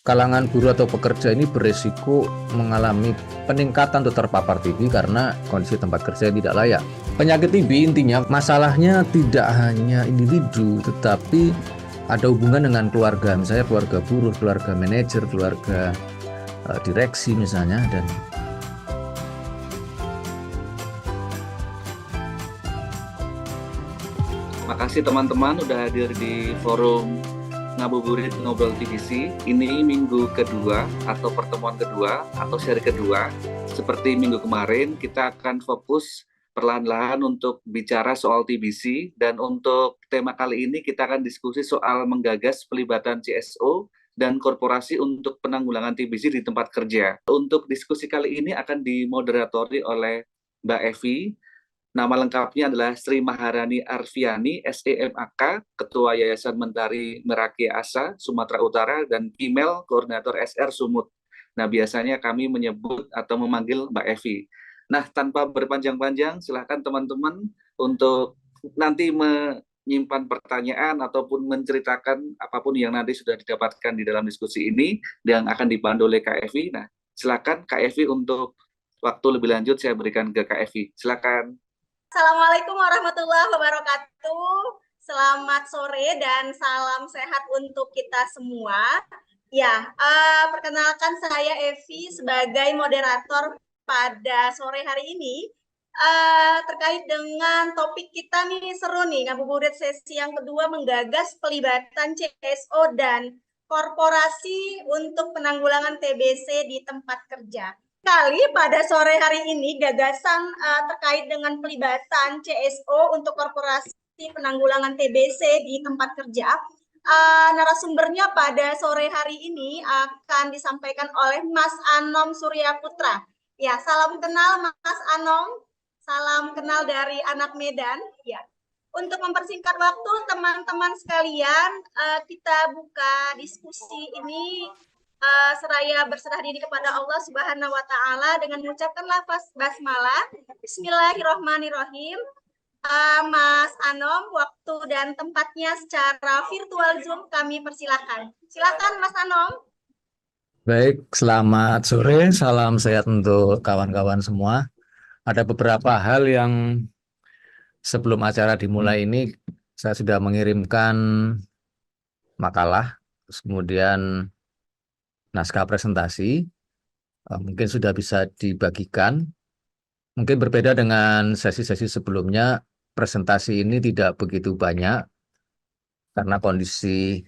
kalangan buruh atau pekerja ini beresiko mengalami peningkatan untuk terpapar TB karena kondisi tempat kerja yang tidak layak. Penyakit TB intinya masalahnya tidak hanya individu, tetapi ada hubungan dengan keluarga, misalnya keluarga buruh, keluarga manajer, keluarga direksi misalnya. Dan makasih teman-teman udah hadir di forum Ngabuburit Ngobrol TBC. Ini minggu kedua atau pertemuan kedua atau seri kedua. Seperti minggu kemarin, kita akan fokus perlahan-lahan untuk bicara soal TBC. Dan untuk tema kali ini kita akan diskusi soal menggagas pelibatan CSO dan korporasi untuk penanggulangan TBC di tempat kerja. Untuk diskusi kali ini akan dimoderatori oleh Mbak Evi. Nama lengkapnya adalah Sri Maharani Arfiani, SEMAK, Ketua Yayasan Mentari Meraki Asa, Sumatera Utara, dan Kimel, Koordinator SR Sumut. Nah, biasanya kami menyebut atau memanggil Mbak Evi. Nah, tanpa berpanjang-panjang, silakan teman-teman untuk nanti menyimpan pertanyaan ataupun menceritakan apapun yang nanti sudah didapatkan di dalam diskusi ini yang akan dipandu oleh Kak Evi. Nah, silakan Kak Evi untuk waktu lebih lanjut saya berikan ke Kak Evi. Silakan. Assalamualaikum warahmatullahi wabarakatuh. Selamat sore dan salam sehat untuk kita semua. Ya, perkenalkan saya Evi sebagai moderator pada sore hari ini. Terkait dengan topik kita nih seru nih, ngabuburit sesi yang kedua menggagas pelibatan CSO dan korporasi untuk penanggulangan TBC di tempat kerja. Pada sore hari ini gagasan terkait dengan pelibatan CSO untuk korporasi penanggulangan TBC di tempat kerja. Narasumbernya pada sore hari ini akan disampaikan oleh Mas Anom Surya Putra. Ya, salam kenal Mas Anom. Salam kenal dari anak Medan. Ya. Untuk mempersingkat waktu teman-teman sekalian, kita buka diskusi ini seraya berserah diri kepada Allah Subhanahu wa Ta'ala dengan mengucapkan lafaz basmalah. Bismillahirrahmanirrahim. Mas Anom, waktu dan tempatnya secara virtual Zoom kami persilahkan. Silakan Mas Anom. baik, selamat sore, salam sehat untuk kawan-kawan semua. Ada beberapa hal yang sebelum acara dimulai ini saya sudah mengirimkan makalah, terus kemudian naskah presentasi, mungkin sudah bisa dibagikan. Mungkin berbeda dengan sesi-sesi sebelumnya, presentasi ini tidak begitu banyak karena kondisi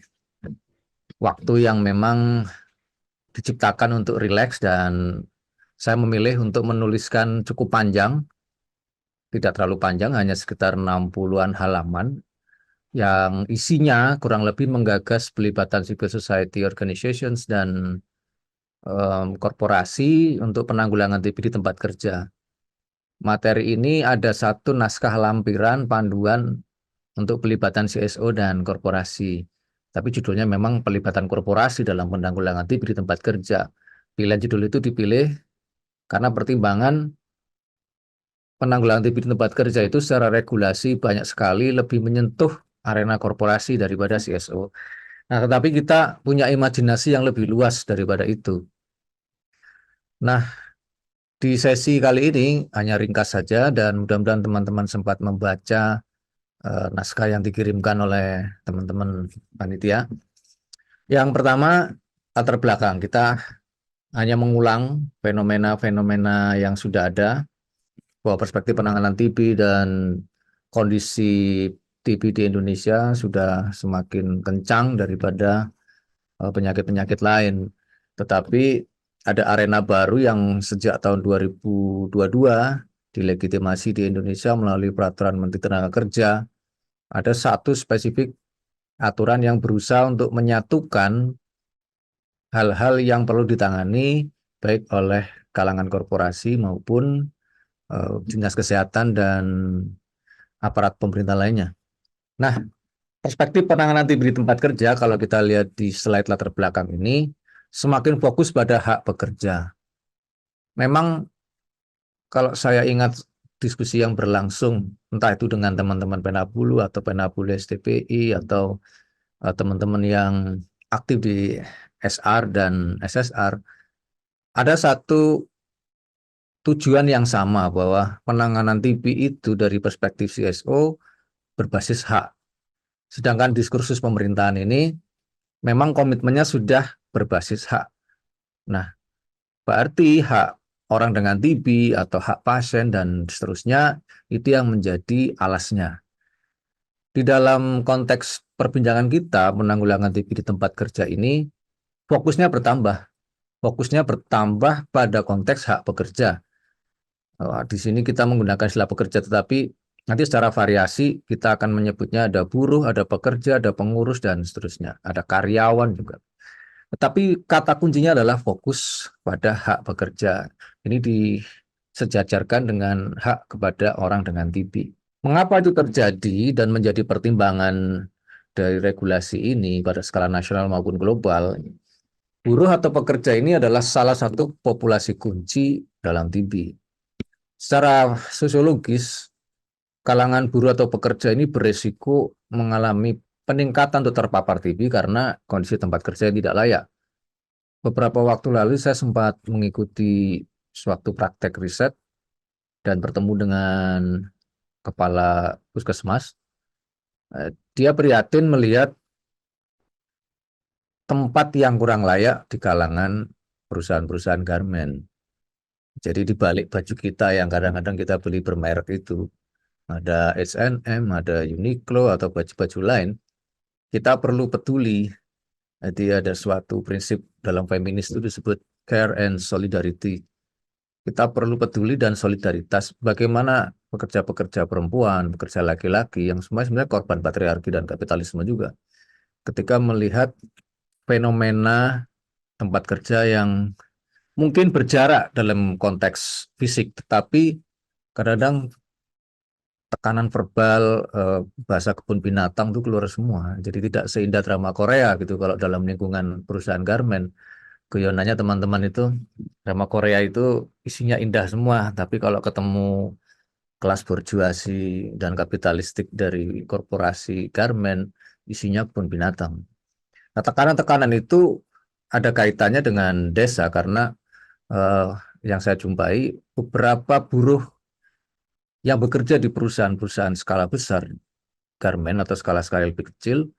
waktu yang memang diciptakan untuk rileks, dan saya memilih untuk menuliskan cukup panjang, tidak terlalu panjang, hanya sekitar 60-an halaman, yang isinya kurang lebih menggagas pelibatan civil society organizations dan korporasi untuk penanggulangan TB di tempat kerja. Materi ini ada satu naskah lampiran panduan untuk pelibatan CSO dan korporasi. Tapi judulnya memang pelibatan korporasi dalam penanggulangan TB di tempat kerja. Pilihan judul itu dipilih karena pertimbangan penanggulangan TB di tempat kerja itu secara regulasi banyak sekali lebih menyentuh arena korporasi daripada CSO. Nah, tetapi kita punya imajinasi yang lebih luas daripada itu. Nah, di sesi kali ini hanya ringkas saja dan mudah-mudahan teman-teman sempat membaca naskah yang dikirimkan oleh teman-teman panitia. Yang pertama, latar belakang. Kita hanya mengulang fenomena-fenomena yang sudah ada, bahwa perspektif penanganan TB dan kondisi TB di Indonesia sudah semakin kencang daripada penyakit-penyakit lain. Tetapi ada arena baru yang sejak tahun 2022 dilegitimasi di Indonesia melalui Peraturan Menteri Tenaga Kerja. Ada satu spesifik aturan yang berusaha untuk menyatukan hal-hal yang perlu ditangani baik oleh kalangan korporasi maupun dinas kesehatan dan aparat pemerintah lainnya. Nah, perspektif penanganan TB di tempat kerja, kalau kita lihat di slide latar belakang ini, semakin fokus pada hak pekerja. Memang kalau saya ingat diskusi yang berlangsung, entah itu dengan teman-teman Penabulu atau Penabulu STPI atau teman-teman yang aktif di SR dan SSR, ada satu tujuan yang sama bahwa penanganan TB itu dari perspektif CSO berbasis hak. Sedangkan diskursus pemerintahan ini memang komitmennya sudah berbasis hak. Nah, berarti hak orang dengan TB atau hak pasien dan seterusnya itu yang menjadi alasnya. Di dalam konteks perbincangan kita penanggulangan TB di tempat kerja ini, fokusnya bertambah. Fokusnya bertambah pada konteks hak pekerja. Di sini kita menggunakan istilah pekerja, tetapi nanti secara variasi kita akan menyebutnya ada buruh, ada pekerja, ada pengurus, dan seterusnya. Ada karyawan juga. Tetapi kata kuncinya adalah fokus pada hak pekerja. Ini disejajarkan dengan hak kepada orang dengan TB. Mengapa itu terjadi dan menjadi pertimbangan dari regulasi ini pada skala nasional maupun global? Buruh atau pekerja ini adalah salah satu populasi kunci dalam TB. Secara sosiologis, kalangan buruh atau pekerja ini beresiko mengalami peningkatan untuk terpapar TB karena kondisi tempat kerja yang tidak layak. Beberapa waktu lalu saya sempat mengikuti suatu praktek riset dan bertemu dengan kepala puskesmas. Dia prihatin melihat tempat yang kurang layak di kalangan perusahaan-perusahaan garmen. Jadi di balik baju kita yang kadang-kadang kita beli bermerek itu, ada H&M, ada Uniqlo, atau baju-baju lain, kita perlu peduli. Jadi ada suatu prinsip dalam feminis itu disebut care and solidarity. Kita perlu peduli dan solidaritas. Bagaimana pekerja-pekerja perempuan, pekerja laki-laki yang sebenarnya korban patriarki dan kapitalisme juga. Ketika melihat fenomena tempat kerja yang mungkin berjarak dalam konteks fisik, tetapi kadang-kadang tekanan verbal, bahasa kebun binatang itu keluar semua. Jadi tidak seindah drama Korea gitu kalau dalam lingkungan perusahaan garmen. Guyonannya teman-teman itu, drama Korea itu isinya indah semua, tapi kalau ketemu kelas borjuasi dan kapitalistik dari korporasi garmen, isinya kebun binatang. Nah, tekanan-tekanan itu ada kaitannya dengan desa karena yang saya jumpai beberapa buruh yang bekerja di perusahaan-perusahaan skala besar, garmen atau skala-skala lebih kecil,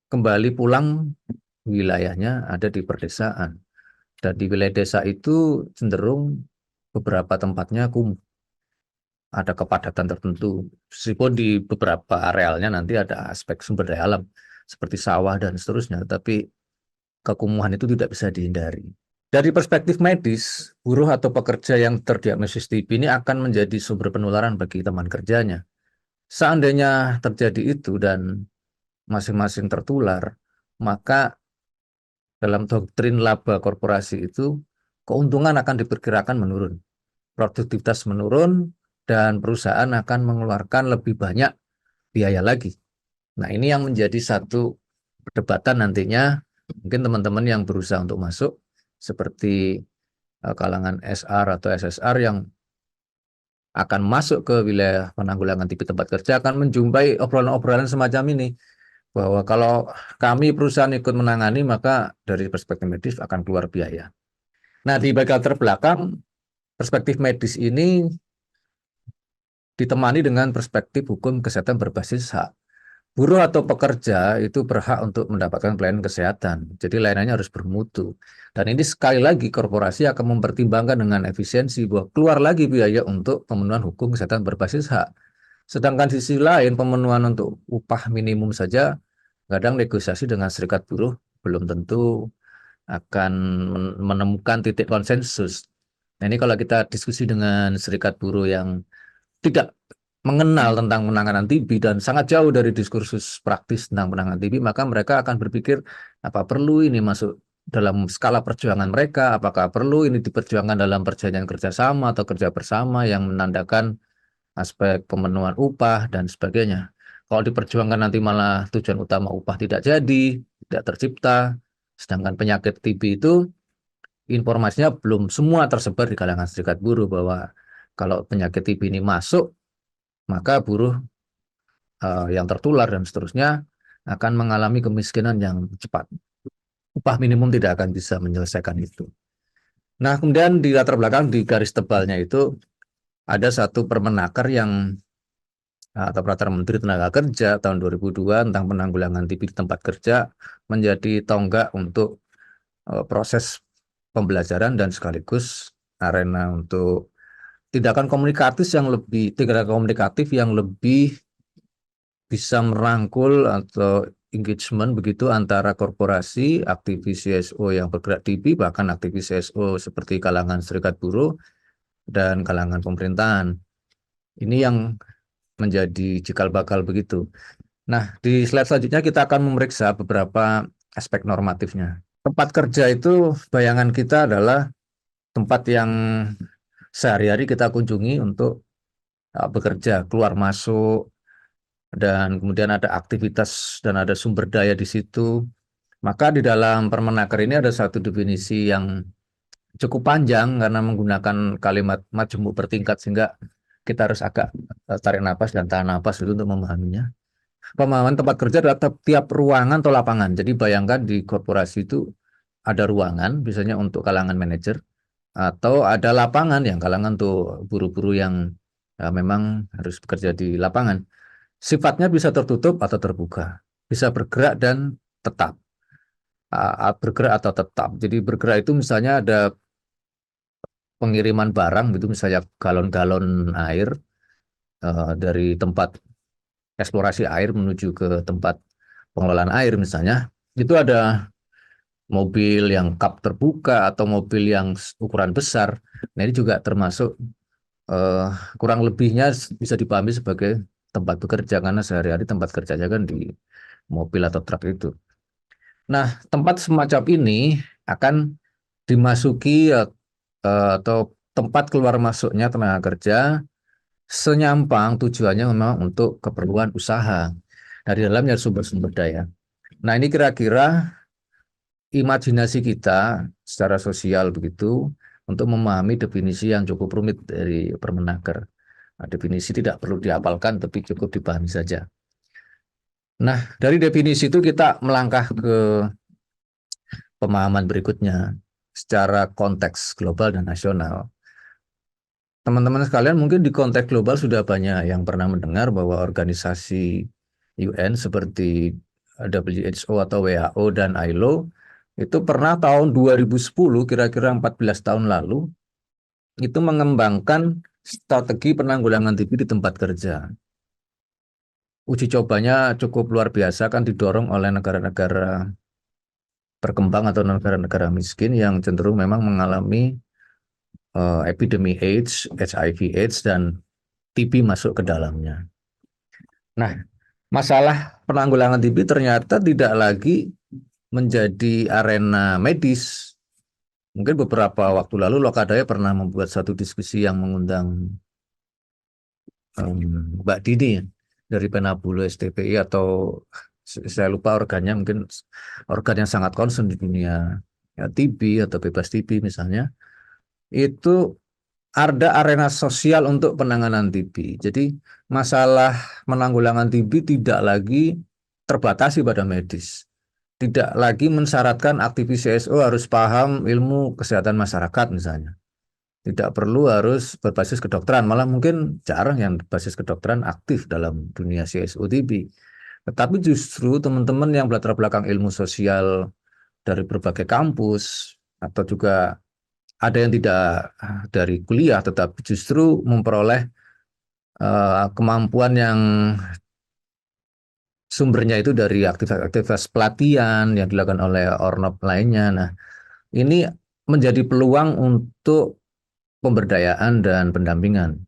kembali pulang wilayahnya ada di perdesaan. Dan di wilayah desa itu cenderung beberapa tempatnya kumuh. Ada kepadatan tertentu. Meskipun di beberapa arealnya nanti ada aspek sumber daya alam, seperti sawah dan seterusnya, tapi kekumuhan itu tidak bisa dihindari. Dari perspektif medis, buruh atau pekerja yang terdiagnosis TB ini akan menjadi sumber penularan bagi teman kerjanya. Seandainya terjadi itu dan masing-masing tertular, maka dalam doktrin laba korporasi itu keuntungan akan diperkirakan menurun. Produktivitas menurun dan perusahaan akan mengeluarkan lebih banyak biaya lagi. Nah, ini yang menjadi satu perdebatan nantinya. Mungkin teman-teman yang berusaha untuk masuk seperti kalangan SR atau SSR yang akan masuk ke wilayah penanggulangan TB tempat kerja akan menjumpai obrolan-obrolan semacam ini. Bahwa kalau kami perusahaan ikut menangani, maka dari perspektif medis akan keluar biaya. Nah, di bagian terbelakang, perspektif medis ini ditemani dengan perspektif hukum kesehatan berbasis hak. Buruh atau pekerja itu berhak untuk mendapatkan pelayanan kesehatan. Jadi layanannya harus bermutu. Dan ini sekali lagi korporasi akan mempertimbangkan dengan efisiensi bahwa keluar lagi biaya untuk pemenuhan hukum kesehatan berbasis hak. Sedangkan di sisi lain pemenuhan untuk upah minimum saja kadang negosiasi dengan serikat buruh belum tentu akan menemukan titik konsensus. Nah, ini kalau kita diskusi dengan serikat buruh yang tidak mengenal tentang penanganan TB dan sangat jauh dari diskursus praktis tentang penanganan TB, maka mereka akan berpikir apa perlu ini masuk dalam skala perjuangan mereka, apakah perlu ini diperjuangkan dalam perjanjian kerjasama atau kerja bersama yang menandakan aspek pemenuhan upah dan sebagainya. Kalau diperjuangkan nanti malah tujuan utama upah tidak jadi, tidak tercipta, sedangkan penyakit TB itu informasinya belum semua tersebar di kalangan serikat buruh bahwa kalau penyakit TB ini masuk, maka buruh yang tertular dan seterusnya akan mengalami kemiskinan yang cepat. upah minimum tidak akan bisa menyelesaikan itu. Nah, kemudian di latar belakang di garis tebalnya itu ada satu Permenaker yang atau Peraturan Menteri Tenaga Kerja tahun 2002 tentang penanggulangan TB di tempat kerja menjadi tonggak untuk proses pembelajaran dan sekaligus arena untuk tindakan komunikatif yang lebih bisa merangkul atau engagement begitu antara korporasi, aktivis CSO yang bergerak di TB, bahkan aktivis CSO seperti kalangan serikat buruh dan kalangan pemerintahan. Ini yang menjadi cikal bakal begitu. Nah, di slide selanjutnya kita akan memeriksa beberapa aspek normatifnya. Tempat kerja itu bayangan kita adalah tempat yang sehari-hari kita kunjungi untuk bekerja, keluar masuk, dan kemudian ada aktivitas dan ada sumber daya di situ. Maka di dalam Permenaker ini ada satu definisi yang cukup panjang karena menggunakan kalimat majemuk bertingkat sehingga kita harus agak tarik napas dan tahan napas dulu untuk memahaminya. Pemahaman tempat kerja adalah tiap ruangan atau lapangan. Jadi bayangkan di korporasi itu ada ruangan, biasanya untuk kalangan manajer, atau ada lapangan yang kalangan tuh buru-buru yang memang harus bekerja di lapangan. Sifatnya bisa tertutup atau terbuka, bisa bergerak dan tetap. Bergerak atau tetap. Jadi bergerak itu misalnya ada pengiriman barang gitu, misalnya galon-galon air dari tempat eksplorasi air menuju ke tempat pengelolaan air misalnya, itu ada mobil yang kap terbuka atau mobil yang ukuran besar. Nah, ini juga termasuk kurang lebihnya bisa dipahami sebagai tempat bekerja karena sehari-hari tempat kerjanya kan di mobil atau truk itu. Nah, tempat semacam ini akan dimasuki atau tempat keluar masuknya tenaga kerja senyampang tujuannya memang untuk keperluan usaha. Nah, di dalamnya sumber-sumber daya. Nah, ini kira-kira imajinasi kita secara sosial begitu untuk memahami definisi yang cukup rumit dari Permenaker. Nah, definisi tidak perlu dihafalkan, tapi cukup dipahami saja. Nah, dari definisi itu kita melangkah ke pemahaman berikutnya secara konteks global dan nasional. Teman-teman sekalian mungkin di konteks global sudah banyak yang pernah mendengar bahwa organisasi UN seperti WHO atau WHO dan ILO itu pernah tahun 2010, kira-kira 14 tahun lalu, itu mengembangkan strategi penanggulangan TB di tempat kerja. Uji cobanya cukup luar biasa, kan didorong oleh negara-negara berkembang atau negara-negara miskin yang cenderung memang mengalami epidemi AIDS, HIV/AIDS, dan TB masuk ke dalamnya. Nah, masalah penanggulangan TB ternyata tidak lagi menjadi arena medis. Mungkin beberapa waktu lalu Lokadaya pernah membuat satu diskusi yang mengundang Mbak Dini dari Penabulu STPI, atau saya lupa organnya, mungkin organ yang sangat concern di dunia ya, TB atau bebas TB misalnya. Itu ada arena sosial untuk penanganan TB. Jadi masalah penanggulangan TB tidak lagi terbatasi pada medis. Tidak lagi mensyaratkan aktivis CSO harus paham ilmu kesehatan masyarakat misalnya. Tidak perlu harus berbasis kedokteran, malah mungkin jarang yang berbasis kedokteran aktif dalam dunia CSO TB. Tetapi justru teman-teman yang berlatar belakang ilmu sosial dari berbagai kampus, atau juga ada yang tidak dari kuliah tetapi justru memperoleh kemampuan yang sumbernya itu dari aktivitas pelatihan yang dilakukan oleh ornop lainnya. Nah, ini menjadi peluang untuk pemberdayaan dan pendampingan.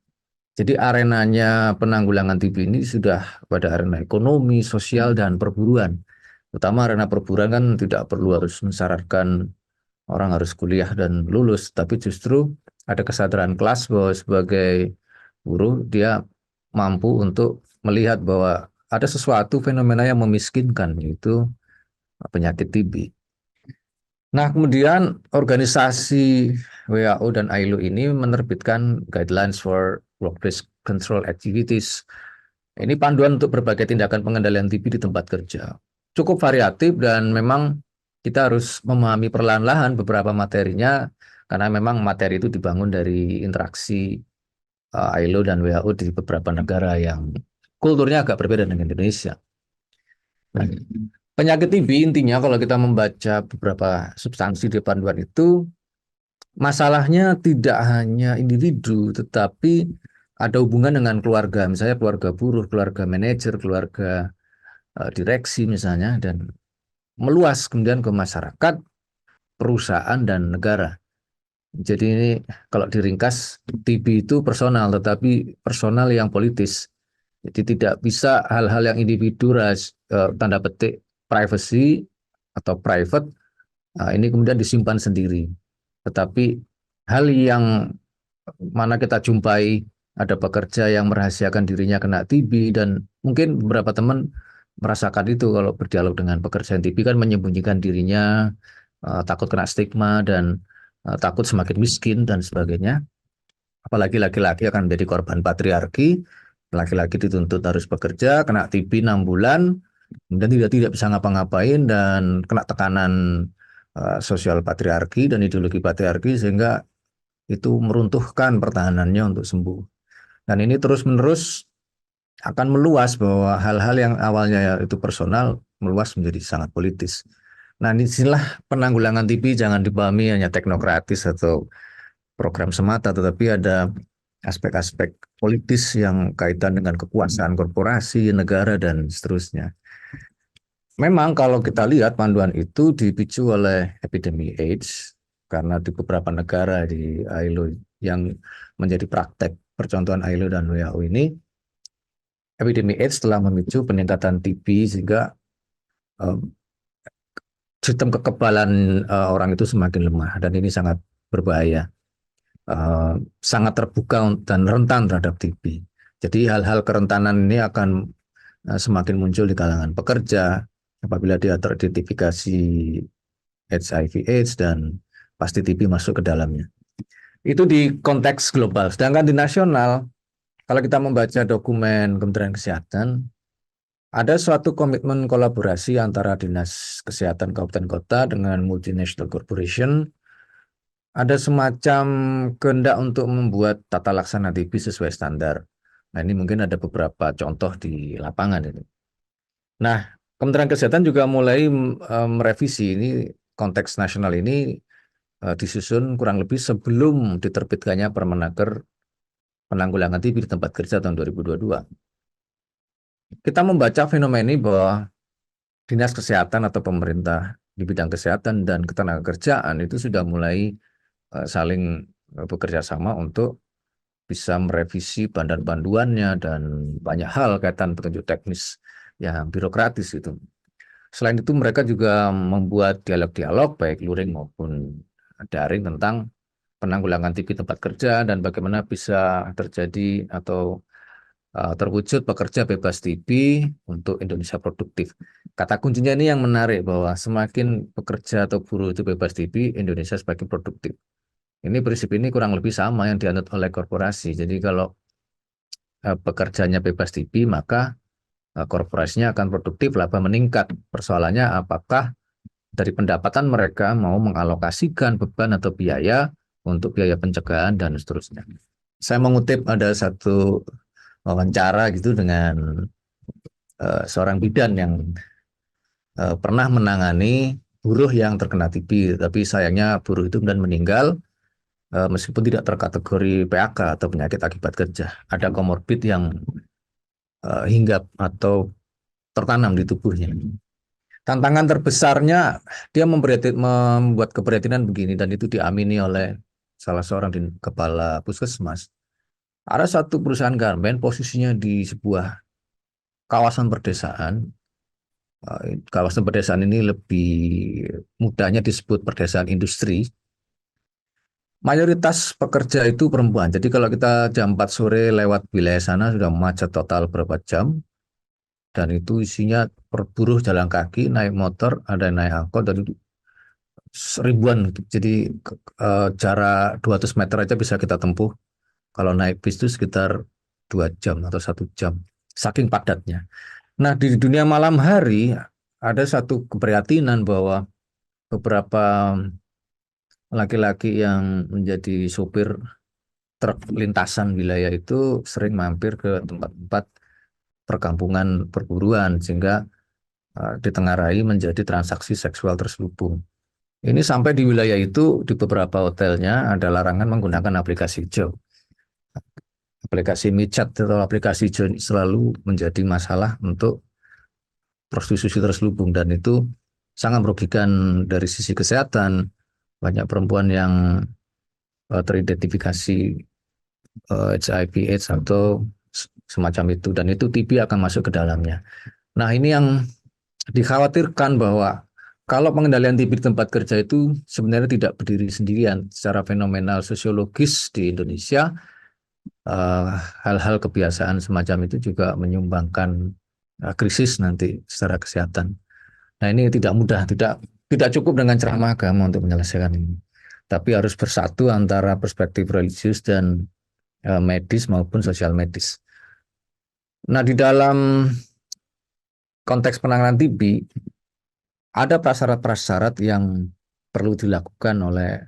Jadi arenanya penanggulangan TB ini sudah pada arena ekonomi, sosial, dan perburuan. Terutama arena perburuan kan tidak perlu harus mensyaratkan orang harus kuliah dan lulus, tapi justru ada kesadaran kelas bahwa sebagai buruh dia mampu untuk melihat bahwa ada sesuatu fenomena yang memiskinkan, yaitu penyakit TB. Nah, kemudian organisasi WHO dan ILO ini menerbitkan Guidelines for Workplace Control Activities. Ini panduan untuk berbagai tindakan pengendalian TB di tempat kerja. Cukup variatif dan memang kita harus memahami perlahan-lahan beberapa materinya, karena memang materi itu dibangun dari interaksi ILO dan WHO di beberapa negara yang kulturnya agak berbeda dengan Indonesia. Nah, penyakit TB intinya kalau kita membaca beberapa substansi di panduan itu, masalahnya tidak hanya individu, tetapi ada hubungan dengan keluarga, misalnya keluarga buruh, keluarga manajer, keluarga direksi misalnya, dan meluas kemudian ke masyarakat, perusahaan, dan negara. Jadi ini kalau diringkas, TB itu personal, tetapi personal yang politis. Jadi tidak bisa hal-hal yang individu, tanda petik privacy atau private, ini kemudian disimpan sendiri. Tetapi hal yang mana kita jumpai, ada pekerja yang merahasiakan dirinya kena TB, dan mungkin beberapa teman merasakan itu kalau berdialog dengan pekerja yang TB, kan menyembunyikan dirinya, takut kena stigma, dan takut semakin miskin dan sebagainya. Apalagi laki-laki akan menjadi korban patriarki, laki-laki dituntut harus bekerja, kena TB 6 bulan, kemudian tidak bisa ngapa-ngapain, dan kena tekanan sosial patriarki dan ideologi patriarki, sehingga itu meruntuhkan pertahanannya untuk sembuh. Dan ini terus-menerus akan meluas, bahwa hal-hal yang awalnya itu personal meluas menjadi sangat politis. Nah, disinilah penanggulangan TB jangan dipahami hanya teknokratis atau program semata, tetapi ada aspek-aspek politis yang kaitan dengan kekuasaan korporasi, negara, dan seterusnya. Memang kalau kita lihat panduan itu dipicu oleh epidemi AIDS, karena di beberapa negara di ILO yang menjadi praktek percontohan ILO dan WHO ini, epidemi AIDS telah memicu peningkatan TB, sehingga sistem kekebalan orang itu semakin lemah, dan ini sangat berbahaya, sangat terbuka dan rentan terhadap TB. Jadi hal-hal kerentanan ini akan semakin muncul di kalangan pekerja apabila dia teridentifikasi HIV/AIDS, dan pasti TB masuk ke dalamnya. Itu di konteks global. Sedangkan di nasional, kalau kita membaca dokumen Kementerian Kesehatan, ada suatu komitmen kolaborasi antara Dinas Kesehatan Kabupaten Kota dengan multinational corporation. Ada semacam kehendak untuk membuat tata laksana TB sesuai standar. Nah, ini mungkin ada beberapa contoh di lapangan ini. Nah, Kementerian Kesehatan juga mulai merevisi ini, konteks nasional ini disusun kurang lebih sebelum diterbitkannya Permenaker penanggulangan TB di tempat kerja tahun 2022. Kita membaca fenomena ini bahwa Dinas Kesehatan atau pemerintah di bidang kesehatan dan ketenagakerjaan itu sudah mulai saling bekerja sama untuk bisa merevisi panduan-panduannya dan banyak hal kaitan petunjuk teknis yang birokratis itu. Selain itu mereka juga membuat dialog-dialog baik luring maupun daring tentang penanggulangan TB tempat kerja dan bagaimana bisa terjadi atau terwujud pekerja bebas TB untuk Indonesia produktif. Kata kuncinya ini yang menarik, bahwa semakin pekerja atau buruh itu bebas TB, Indonesia semakin produktif. Ini prinsip ini kurang lebih sama yang dianut oleh korporasi. Jadi kalau pekerjanya bebas TB, maka korporasinya akan produktif, laba meningkat. Persoalannya apakah dari pendapatan mereka mau mengalokasikan beban atau biaya untuk biaya pencegahan dan seterusnya. Saya mengutip ada satu wawancara gitu dengan seorang bidan yang pernah menangani buruh yang terkena TB, tapi sayangnya buruh itu kemudian meninggal meskipun tidak terkategori PHK atau penyakit akibat kerja. Ada komorbid yang hinggap atau tertanam di tubuhnya. Tantangan terbesarnya, dia membuat keprihatinan begini, dan itu diamini oleh salah seorang kepala puskesmas. Ada satu perusahaan garmen posisinya di sebuah kawasan pedesaan. Kawasan pedesaan ini lebih mudahnya disebut pedesaan industri. Mayoritas pekerja itu perempuan. Jadi kalau kita jam 4 sore lewat wilayah sana sudah macet total berapa jam. Dan itu isinya buruh jalan kaki, naik motor, ada yang naik angkot, dan itu ribuan. Jadi jarak 200 meter aja bisa kita tempuh. Kalau naik bis itu sekitar 2 jam atau 1 jam. Saking padatnya. Nah, di dunia malam hari ada satu keprihatinan bahwa beberapa laki-laki yang menjadi sopir truk lintasan wilayah itu sering mampir ke tempat-tempat perkampungan perburuan sehingga ditengarai menjadi transaksi seksual terselubung. Ini sampai di wilayah itu di beberapa hotelnya ada larangan menggunakan aplikasi hijau. Aplikasi micat atau aplikasi hijau ini selalu menjadi masalah untuk prostitusi terselubung dan itu sangat merugikan dari sisi kesehatan. Banyak perempuan yang teridentifikasi HIV/AIDS atau semacam itu dan itu TB akan masuk ke dalamnya. Nah, ini yang dikhawatirkan bahwa kalau pengendalian TB di tempat kerja itu sebenarnya tidak berdiri sendirian. Secara fenomenal sosiologis di Indonesia, hal-hal kebiasaan semacam itu juga menyumbangkan krisis nanti secara kesehatan. Nah, ini tidak mudah, tidak cukup dengan ceramah agama untuk menyelesaikan ini. Tapi harus bersatu antara perspektif religius dan medis maupun sosial medis. Nah, di dalam konteks penanganan TB, ada prasyarat-prasyarat yang perlu dilakukan oleh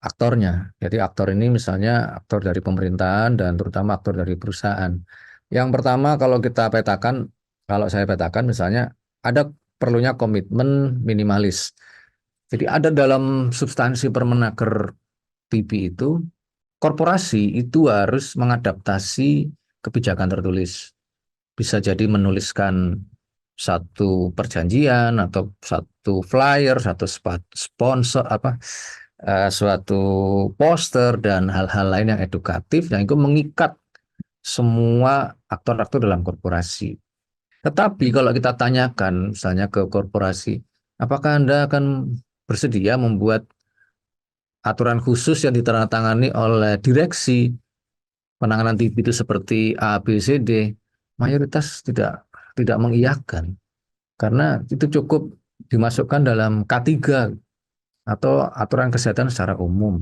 aktornya. Jadi aktor ini misalnya aktor dari pemerintahan dan terutama aktor dari perusahaan. Yang pertama kalau kita petakan, kalau saya petakan misalnya ada perlunya komitmen minimalis. Jadi ada dalam substansi Permenaker TB itu, korporasi itu harus mengadaptasi kebijakan tertulis. Bisa jadi menuliskan satu perjanjian atau satu flyer, satu sponsor suatu poster dan hal-hal lain yang edukatif yang itu mengikat semua aktor-aktor dalam korporasi. Tetapi kalau kita tanyakan misalnya ke korporasi, apakah Anda akan bersedia membuat aturan khusus yang ditandatangani oleh direksi penanganan TB itu seperti A, B, C, D? Mayoritas tidak mengiyakan karena itu cukup dimasukkan dalam K3 atau aturan kesehatan secara umum.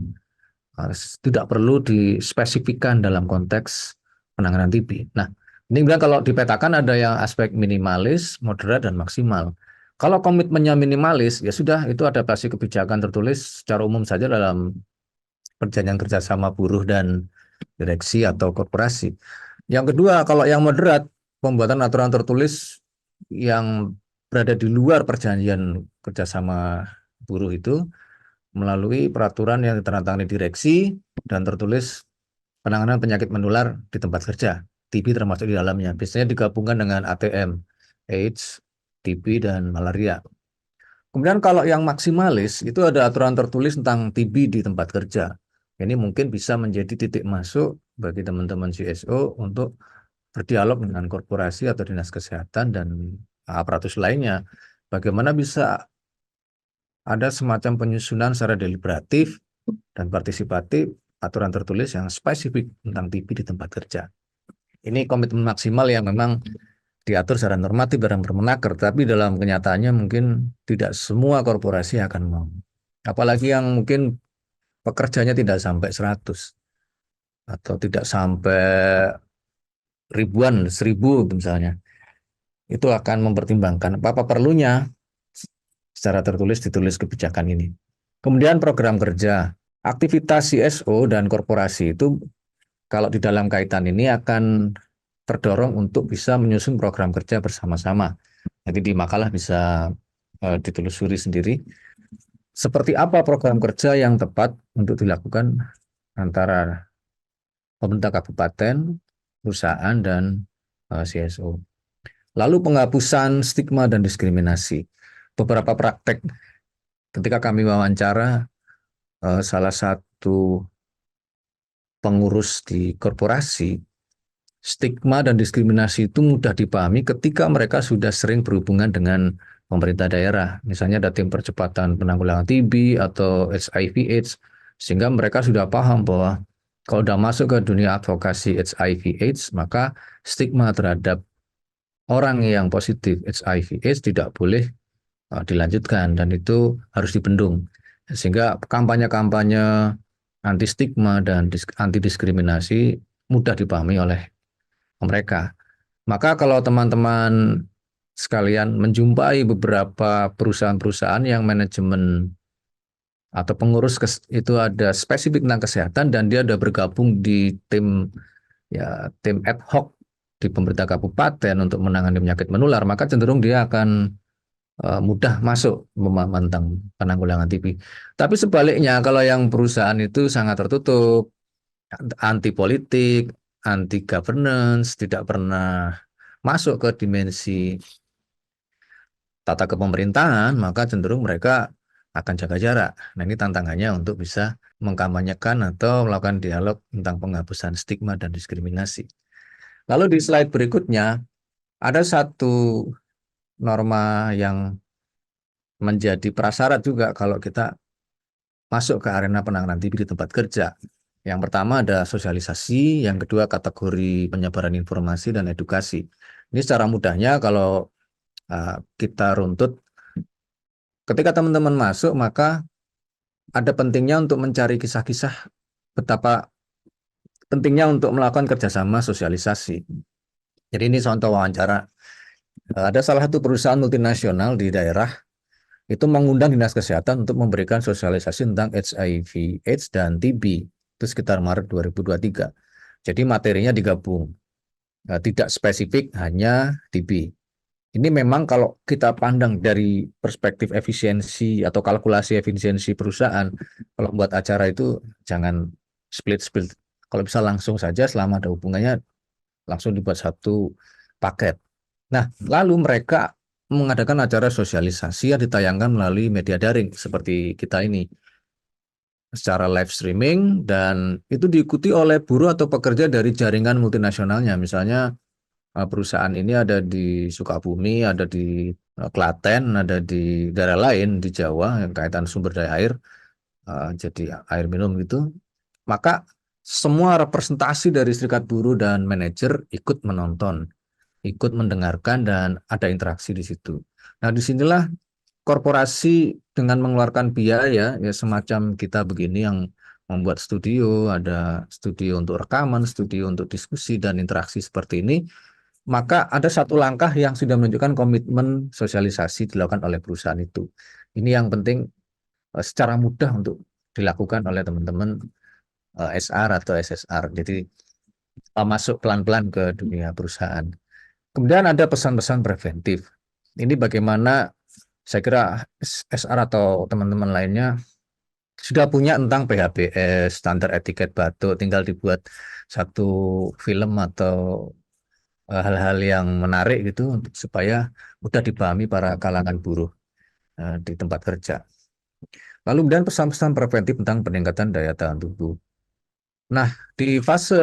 Tidak perlu dispesifikkan dalam konteks penanganan TB. Nah, ini bilang kalau dipetakan ada yang aspek minimalis, moderat, dan maksimal. Kalau komitmennya minimalis, ya sudah itu adaptasi kebijakan tertulis secara umum saja dalam perjanjian kerjasama buruh dan direksi atau korporasi. Yang kedua, kalau yang moderat, pembuatan aturan tertulis yang berada di luar perjanjian kerjasama buruh itu melalui peraturan yang ditandatangani direksi dan tertulis penanganan penyakit menular di tempat kerja. TB termasuk di dalamnya. Biasanya digabungkan dengan ATM, AIDS, TB, dan malaria. Kemudian kalau yang maksimalis, itu ada aturan tertulis tentang TB di tempat kerja. Ini mungkin bisa menjadi titik masuk bagi teman-teman CSO untuk berdialog dengan korporasi atau dinas kesehatan dan aparatus lainnya. Bagaimana bisa ada semacam penyusunan secara deliberatif dan partisipatif aturan tertulis yang spesifik tentang TB di tempat kerja. Ini komitmen maksimal yang memang diatur secara normatif dalam Permenaker, tapi dalam kenyataannya mungkin tidak semua korporasi akan mau. Apalagi yang mungkin pekerjanya tidak sampai 100 atau tidak sampai ribuan, 1000 misalnya. Itu akan mempertimbangkan apa perlunya secara tertulis ditulis kebijakan ini. Kemudian program kerja, aktivitas CSO dan korporasi itu kalau di dalam kaitan ini akan terdorong untuk bisa menyusun program kerja bersama-sama. Jadi di makalah bisa ditelusuri sendiri. Seperti apa program kerja yang tepat untuk dilakukan antara pemerintah kabupaten, perusahaan, dan CSO. Lalu penghapusan stigma dan diskriminasi. Beberapa praktek ketika kami wawancara salah satu pengurus di korporasi, stigma dan diskriminasi itu mudah dipahami ketika mereka sudah sering berhubungan dengan pemerintah daerah. Misalnya ada tim percepatan penanggulangan TB atau HIV/AIDS, sehingga mereka sudah paham bahwa kalau sudah masuk ke dunia advokasi HIV/AIDS, maka stigma terhadap orang yang positif HIV/AIDS tidak boleh dilanjutkan dan itu harus dibendung. Sehingga kampanye-kampanye anti stigma dan anti diskriminasi mudah dipahami oleh mereka. Maka kalau teman-teman sekalian menjumpai beberapa perusahaan-perusahaan yang manajemen atau pengurus itu ada spesifik tentang kesehatan dan dia ada bergabung di tim ad hoc di pemerintah kabupaten untuk menangani penyakit menular, maka cenderung dia akan mudah masuk pemahaman tentang penanggulangan TB. Tapi sebaliknya, kalau yang perusahaan itu sangat tertutup, anti politik, anti governance, tidak pernah masuk ke dimensi tata kepemerintahan, maka cenderung mereka akan jaga jarak. Nah, ini tantangannya untuk bisa mengkampanyekan atau melakukan dialog tentang penghapusan stigma dan diskriminasi. Lalu di slide berikutnya, ada satu norma yang menjadi prasyarat juga kalau kita masuk ke arena penanganan TB di tempat kerja. Yang pertama ada sosialisasi, yang kedua kategori penyebaran informasi dan edukasi. Ini secara mudahnya kalau kita runtut, ketika teman-teman masuk, maka ada pentingnya untuk mencari kisah-kisah betapa pentingnya untuk melakukan kerjasama sosialisasi. Jadi ini contoh wawancara. Ada salah satu perusahaan multinasional di daerah itu mengundang Dinas Kesehatan untuk memberikan sosialisasi tentang HIV, AIDS, dan TB. Itu sekitar Maret 2023. Jadi materinya digabung. Tidak spesifik hanya TB. Ini memang kalau kita pandang dari perspektif efisiensi atau kalkulasi efisiensi perusahaan, kalau buat acara itu jangan split-split. Kalau bisa langsung saja selama ada hubungannya, langsung dibuat satu paket. Nah, lalu mereka mengadakan acara sosialisasi yang ditayangkan melalui media daring seperti kita ini secara live streaming, dan itu diikuti oleh buruh atau pekerja dari jaringan multinasionalnya. Misalnya perusahaan ini ada di Sukabumi, ada di Klaten, ada di daerah lain di Jawa yang kaitan sumber daya air, jadi air minum gitu. Maka semua representasi dari serikat buruh dan manajer ikut menonton, ikut mendengarkan, dan ada interaksi di situ. Nah, disinilah korporasi dengan mengeluarkan biaya ya semacam kita begini yang membuat studio, ada studio untuk rekaman, studio untuk diskusi dan interaksi seperti ini, maka ada satu langkah yang sudah menunjukkan komitmen sosialisasi dilakukan oleh perusahaan itu. Ini yang penting secara mudah untuk dilakukan oleh teman-teman SR atau SSR. Jadi masuk pelan-pelan ke dunia perusahaan. Kemudian ada pesan-pesan preventif. Ini bagaimana saya kira SR atau teman-teman lainnya sudah punya tentang PHBS, standar etiket batuk, tinggal dibuat satu film atau hal-hal yang menarik gitu supaya mudah dipahami para kalangan buruh di tempat kerja. Lalu kemudian pesan-pesan preventif tentang peningkatan daya tahan tubuh. Nah, di fase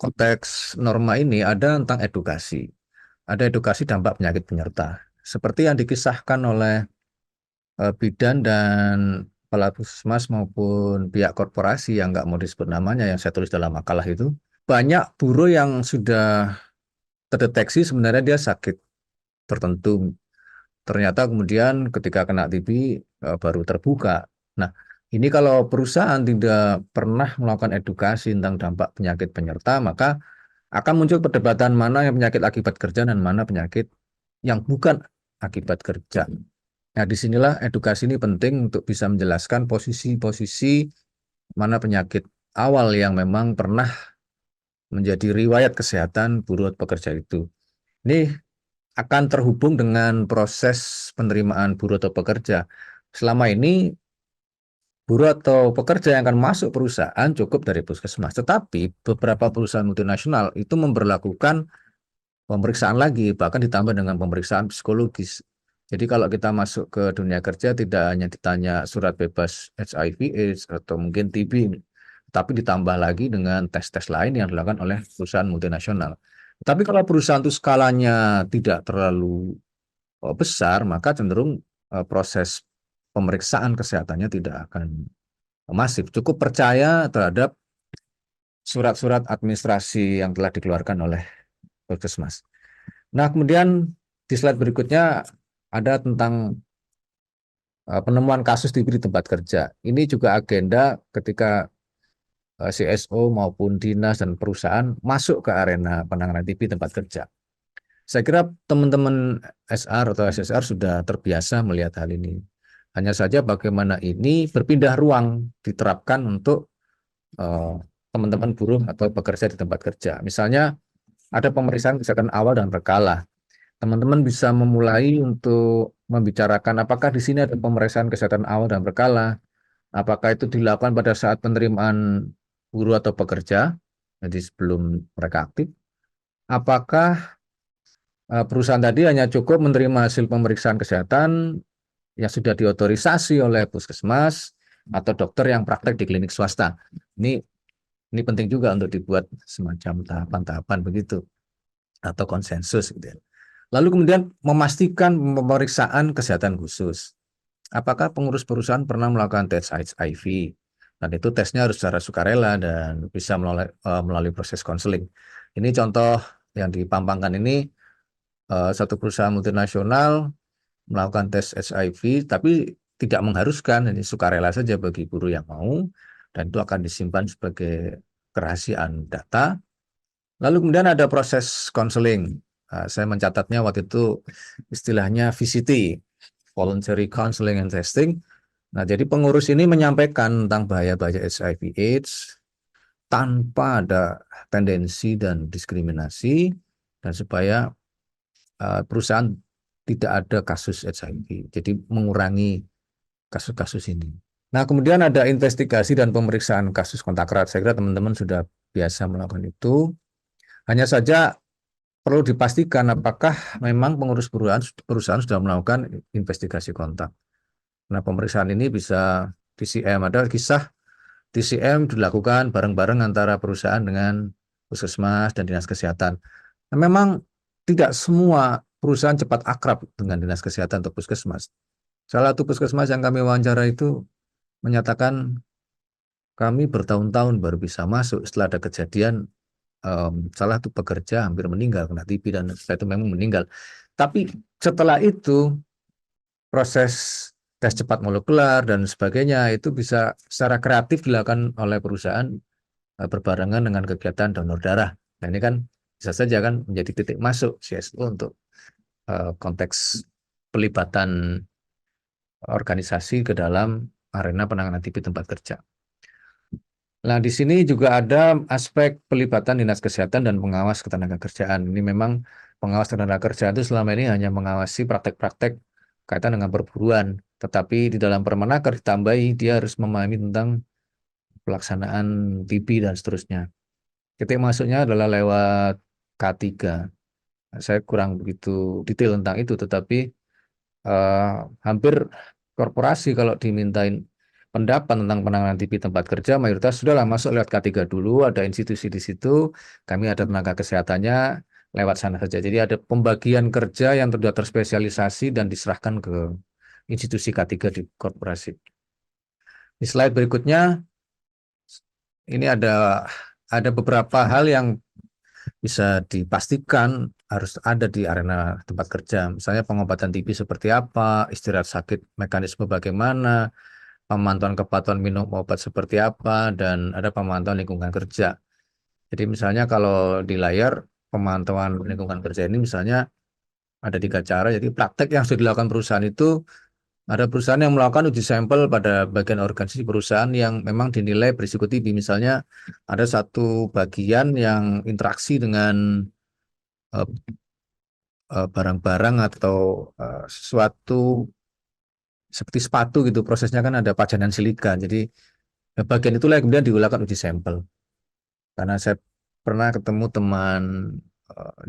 konteks norma ini ada tentang edukasi. Ada edukasi dampak penyakit penyerta. Seperti yang dikisahkan oleh bidan dan kepala puskesmas maupun pihak korporasi yang nggak mau disebut namanya yang saya tulis dalam makalah itu, banyak buruh yang sudah terdeteksi sebenarnya dia sakit tertentu. Ternyata kemudian ketika kena TB baru terbuka. Nah, ini kalau perusahaan tidak pernah melakukan edukasi tentang dampak penyakit penyerta, maka akan muncul perdebatan mana yang penyakit akibat kerja dan mana penyakit yang bukan akibat kerja. Nah, disinilah edukasi ini penting untuk bisa menjelaskan posisi-posisi mana penyakit awal yang memang pernah menjadi riwayat kesehatan buruh pekerja itu. Ini akan terhubung dengan proses penerimaan buruh atau pekerja. Selama ini buruh atau pekerja yang akan masuk perusahaan cukup dari puskesmas. Tetapi beberapa perusahaan multinasional itu memberlakukan pemeriksaan lagi, bahkan ditambah dengan pemeriksaan psikologis. Jadi kalau kita masuk ke dunia kerja tidak hanya ditanya surat bebas HIV/AIDS atau mungkin TB, tapi ditambah lagi dengan tes-tes lain yang dilakukan oleh perusahaan multinasional. Tapi kalau perusahaan itu skalanya tidak terlalu besar, maka cenderung proses pemeriksaan kesehatannya tidak akan masif. Cukup percaya terhadap surat-surat administrasi yang telah dikeluarkan oleh puskesmas. Nah, kemudian di slide berikutnya ada tentang penemuan kasus TB di tempat kerja. Ini juga agenda ketika CSO maupun dinas dan perusahaan masuk ke arena penanganan TB tempat kerja. Saya kira teman-teman SR atau SSR sudah terbiasa melihat hal ini. Hanya saja bagaimana ini berpindah ruang diterapkan untuk teman-teman buruh atau pekerja di tempat kerja. Misalnya ada pemeriksaan kesehatan awal dan berkala. Teman-teman bisa memulai untuk membicarakan apakah di sini ada pemeriksaan kesehatan awal dan berkala, apakah itu dilakukan pada saat penerimaan buruh atau pekerja, jadi sebelum mereka aktif, apakah perusahaan tadi hanya cukup menerima hasil pemeriksaan kesehatan yang sudah diotorisasi oleh puskesmas atau dokter yang praktek di klinik swasta. Ini penting juga untuk dibuat semacam tahapan-tahapan begitu atau konsensus gitu ya. Lalu kemudian memastikan pemeriksaan kesehatan khusus. Apakah pengurus perusahaan pernah melakukan tes HIV? Dan itu tesnya harus secara sukarela dan bisa melalui proses konseling. Ini contoh yang dipampangkan ini satu perusahaan multinasional melakukan tes HIV, tapi tidak mengharuskan, ini sukarela saja bagi buruh yang mau, dan itu akan disimpan sebagai kerahasiaan data. Lalu kemudian ada proses konseling. Saya mencatatnya waktu itu istilahnya VCT, Voluntary Counseling and Testing. Nah, jadi pengurus ini menyampaikan tentang bahaya-bahaya HIV/AIDS tanpa ada tendensi dan diskriminasi, dan supaya perusahaan tidak ada kasus HIV, jadi mengurangi kasus-kasus ini. Nah, kemudian ada investigasi dan pemeriksaan kasus kontak erat. Saya kira teman-teman sudah biasa melakukan itu. Hanya saja perlu dipastikan apakah memang pengurus perusahaan sudah melakukan investigasi kontak. Nah, pemeriksaan ini bisa TCM. Ada kisah TCM dilakukan bareng-bareng antara perusahaan dengan puskesmas dan dinas kesehatan. Nah, memang tidak semua perusahaan cepat akrab dengan dinas kesehatan atau puskesmas. Salah satu puskesmas yang kami wawancara itu menyatakan kami bertahun-tahun baru bisa masuk setelah ada kejadian salah satu pekerja hampir meninggal kena TB dan setelah itu memang meninggal. Tapi setelah itu proses tes cepat molekuler dan sebagainya itu bisa secara kreatif dilakukan oleh perusahaan berbarengan dengan kegiatan donor darah. Nah, ini kan bisa saja kan menjadi titik masuk CSO untuk konteks pelibatan organisasi ke dalam arena penanganan TB tempat kerja. Nah, di sini juga ada aspek pelibatan dinas kesehatan dan pengawas ketenagakerjaan. Ini memang pengawas ketenagakerjaan itu selama ini hanya mengawasi praktek-praktek kaitan dengan perburuan, tetapi di dalam Permenaker ditambahi dia harus memahami tentang pelaksanaan TB dan seterusnya. Titik masuknya adalah lewat K3. Saya kurang begitu detail tentang itu, tetapi hampir korporasi kalau dimintain pendapat tentang penanganan TB tempat kerja, mayoritas sudahlah masuk lewat K3 dulu, ada institusi di situ, kami ada tenaga kesehatannya, lewat sana saja. Jadi ada pembagian kerja yang sudah terspesialisasi dan diserahkan ke institusi K3 di korporasi. Di slide berikutnya, ini ada beberapa hal yang bisa dipastikan harus ada di arena tempat kerja. Misalnya pengobatan TB seperti apa, istirahat sakit mekanisme bagaimana, pemantauan kepatuhan minum obat seperti apa, dan ada pemantauan lingkungan kerja. Jadi misalnya kalau di layar pemantauan lingkungan kerja ini misalnya ada 3 cara. Jadi praktek yang sudah dilakukan perusahaan itu, ada perusahaan yang melakukan uji sampel pada bagian organisasi perusahaan yang memang dinilai berisiko TB. Misalnya ada satu bagian yang interaksi dengan barang-barang atau sesuatu seperti sepatu gitu, prosesnya kan ada pajanan silika. Jadi bagian itulah yang kemudian dilakukan uji sampel. Karena saya pernah ketemu teman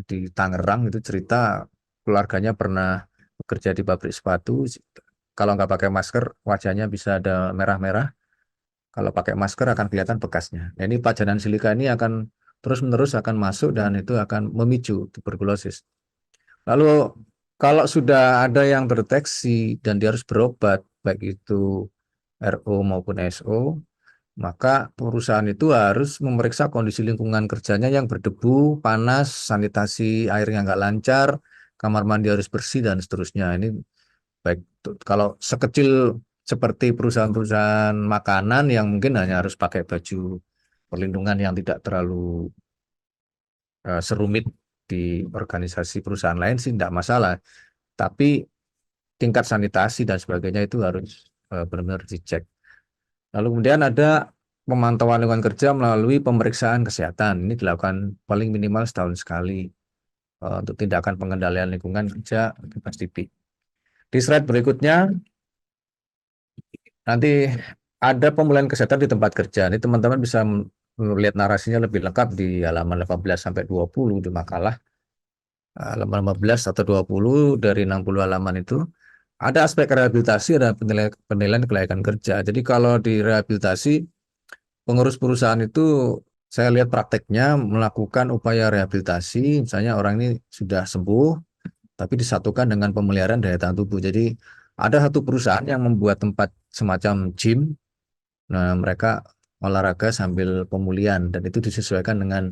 di Tangerang itu cerita keluarganya pernah bekerja di pabrik sepatu. Kalau nggak pakai masker, wajahnya bisa ada merah-merah. Kalau pakai masker akan kelihatan bekasnya. Nah, ini pajanan silika ini akan terus-menerus akan masuk dan itu akan memicu tuberkulosis. Lalu kalau sudah ada yang terdeteksi dan dia harus berobat, baik itu RO maupun SO, maka perusahaan itu harus memeriksa kondisi lingkungan kerjanya yang berdebu, panas, sanitasi airnya nggak lancar, kamar mandi harus bersih, dan seterusnya. Ini baik kalau sekecil seperti perusahaan-perusahaan makanan yang mungkin hanya harus pakai baju perlindungan yang tidak terlalu serumit di organisasi perusahaan lain sih tidak masalah. Tapi tingkat sanitasi dan sebagainya itu harus benar-benar dicek. Lalu kemudian ada pemantauan lingkungan kerja melalui pemeriksaan kesehatan. Ini dilakukan paling minimal setahun sekali untuk tindakan pengendalian lingkungan kerja bebas TB. Di slide berikutnya nanti ada pemulihan kesehatan di tempat kerja. Ini teman-teman bisa melihat narasinya lebih lengkap di halaman 18 sampai 20 di makalah. Halaman 15 atau 20 dari 60 halaman itu ada aspek rehabilitasi, ada penilaian kelayakan kerja. Jadi kalau di rehabilitasi, pengurus perusahaan itu saya lihat prakteknya melakukan upaya rehabilitasi, misalnya orang ini sudah sembuh, tapi disatukan dengan pemeliharaan daya tahan tubuh. Jadi ada satu perusahaan yang membuat tempat semacam gym, nah mereka olahraga sambil pemulihan, dan itu disesuaikan dengan